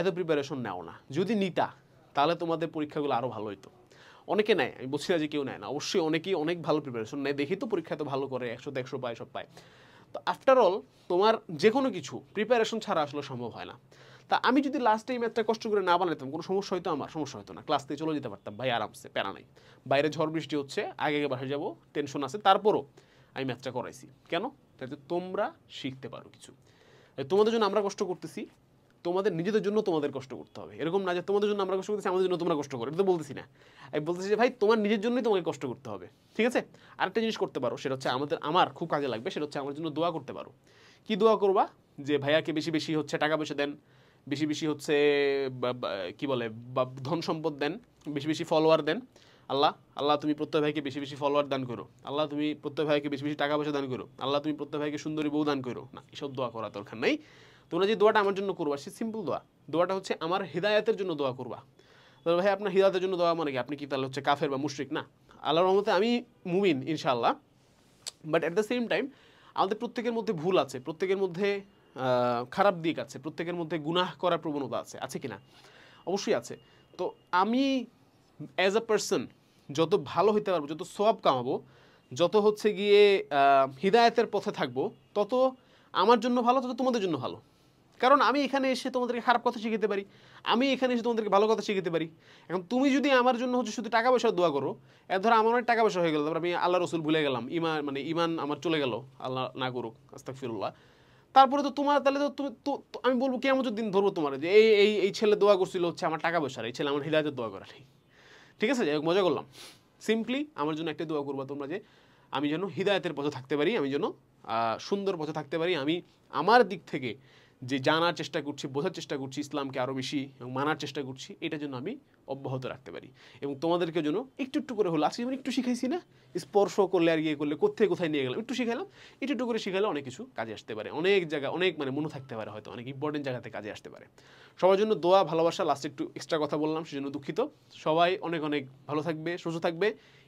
এত প্রিপারেশন নাও না। যদি নিতা তাহলে তোমাদের পরীক্ষাগুলো আরও ভালো হতো। অনেকে নেয়, আমি বলছি না যে কেউ নেয় না, অবশ্যই অনেকেই অনেক ভালো প্রিপারেশন নেয়, দেখি তো পরীক্ষা তো ভালো করে, 100তে 100 পায়, সব পায়। তো আফটার অল তোমার যে কোনো কিছু প্রিপারেশন ছাড়া আসলে সম্ভব হয় না। তা আমি যদি লাস্ট টাইম একটা কষ্ট করে না বানাতাম, কোনো সমস্যা হয়তো, আমার সমস্যা হতো না, ক্লাস থেকে চলে যেতে পারতাম ভাই আরামসে, প্যারা নাই। বাইরে ঝড় বৃষ্টি হচ্ছে, আগে আগে বাসে যাবো, টেনশন আছে, তারপরও আমি ম্যাথটা করাইছি। কেন? যাতে তোমরা শিখতে পারো কিছু। তোমাদের জন্য আমরা কষ্ট করতেছি, তোমাদের নিজেদের জন্য তোমাদের কষ্ট করতে হবে। এরকম না যে তোমাদের জন্য আমরা কষ্ট করতেছি, আমাদের জন্য তোমরা কষ্ট করো, এটা তো বলতেছি না। আমি বলতেছি যে ভাই তোমার নিজের জন্যই তোমাকে কষ্ট করতে হবে, ঠিক আছে? আরেকটা জিনিস করতে পারো, সেটা হচ্ছে আমার খুব কাজে লাগবে, সেটা হচ্ছে আমার জন্য দোয়া করতে পারো। কি দোয়া করবা? যে ভাইয়াকে বেশি বেশি হচ্ছে টাকা পয়সা দেন, বেশি বেশি হচ্ছে কি বলে ধন সম্পদ দেন, বেশি বেশি ফলোয়ার দেন। আল্লাহ আল্লাহ তুমি প্রত্যেক ভাইকে বেশি বেশি ফলোয়ার দান করো, আল্লাহ তুমি প্রত্যেক ভাইকে বেশি বেশি টাকা পয়সা দান করো, আল্লাহ তুমি প্রত্যেক ভাইকে সুন্দরী বউ দান করো। না, এসব দোয়া করা দরকার নেই। তোমরা যে দোয়াটা আমার জন্য করবা সে সিম্পল দোয়া। দোয়াটা হচ্ছে আমার হিদায়াতের জন্য দোয়া করবা। তাহলে ভাই আপনার হিদায়াতের জন্য দোয়া মানে কি? আপনি কি তাহলে হচ্ছে কাফের বা মুশরিক? না, আল্লাহর রহমতে আমি মুমিন ইনশাআল্লাহ। But at the same time আমাদের প্রত্যেকের মধ্যে ভুল আছে, প্রত্যেকের মধ্যে খারাপ দিক আছে, প্রত্যেকের মধ্যে গুনাহ করার প্রবণতা আছে, আছে কি না? অবশ্যই আছে। তো আমি অ্যাজ আ পার্সন যত ভালো হইতে পারবো, যত সওয়াব কামাবো, যত হচ্ছে গিয়ে হিদায়াতের পথে থাকবো, তত আমার জন্য ভালো, তত তোমাদের জন্য ভালো। কারণ আমি এখানে এসে তোমাদেরকে খারাপ কথা শিখাতে পারি, আমি এখানে এসে তোমাদেরকে ভালো কথা শিখাতে পারি। এখন তুমি যদি আমার জন্য হচ্ছে শুধু টাকা পয়সা দোয়া করো, ধরো আমার অনেক টাকা পয়সা হয়ে গেল, তারপর আমি আল্লাহ রসুল ভুলে গেলাম, ইমান আমার চলে গেল, আল্লাহ না করুক, আস্তাগফিরুল্লাহ। তারপরে তো তোমার তাহলে তো তুমি তো আমি বলবো কিয়ামতের দিন ধরবো তোমার যে এই ছেলে দোয়া করছিল হচ্ছে আমার টাকা পয়সার, এই ছেলে আমার হিদায়াতের দোয়া করা নেই। ঠিক আছে, যাই হোক, মজা করলাম। সিম্পলি আমার জন্য একটা দোয়া করবা তোমরা, যে আমি যেন হিদায়াতের পথে থাকতে পারি, আমি যেন সুন্দর পথে থাকতে পারি, আমি আমার দিক থেকে যে জানার চেষ্টা করছি, বোঝার চেষ্টা করছি ইসলামকে আরও বেশি, এবং মানার চেষ্টা করছি, এটার জন্য আমি অব্যাহত রাখতে পারি। এবং তোমাদেরকে জন্য একটু একটু করে হলো, আজকে যেমন একটু শিখাইছি না, স্পর্শ করলে আর ইয়ে করলে কোথায় কোথায় নিয়ে গেলাম, একটু শিখালাম, একটু একটু করে শিখালে অনেক কিছু কাজে আসতে পারে, অনেক জায়গা অনেক মানে মনে থাকতে পারে, হয়তো অনেক ইম্পর্টেন্ট জায়গাতে কাজে আসতে পারে। সবার জন্য দোয়া, ভালোবাসা। লাস্টে একটু এক্সট্রা কথা বললাম, সেজন্য দুঃখিত। সবাই অনেক অনেক ভালো থাকবে, সুস্থ থাকবে,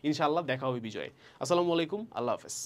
ইনশাআল্লাহ দেখা হবে বিজয়ে। আসসালামু আলাইকুম, আল্লাহ হাফেজ।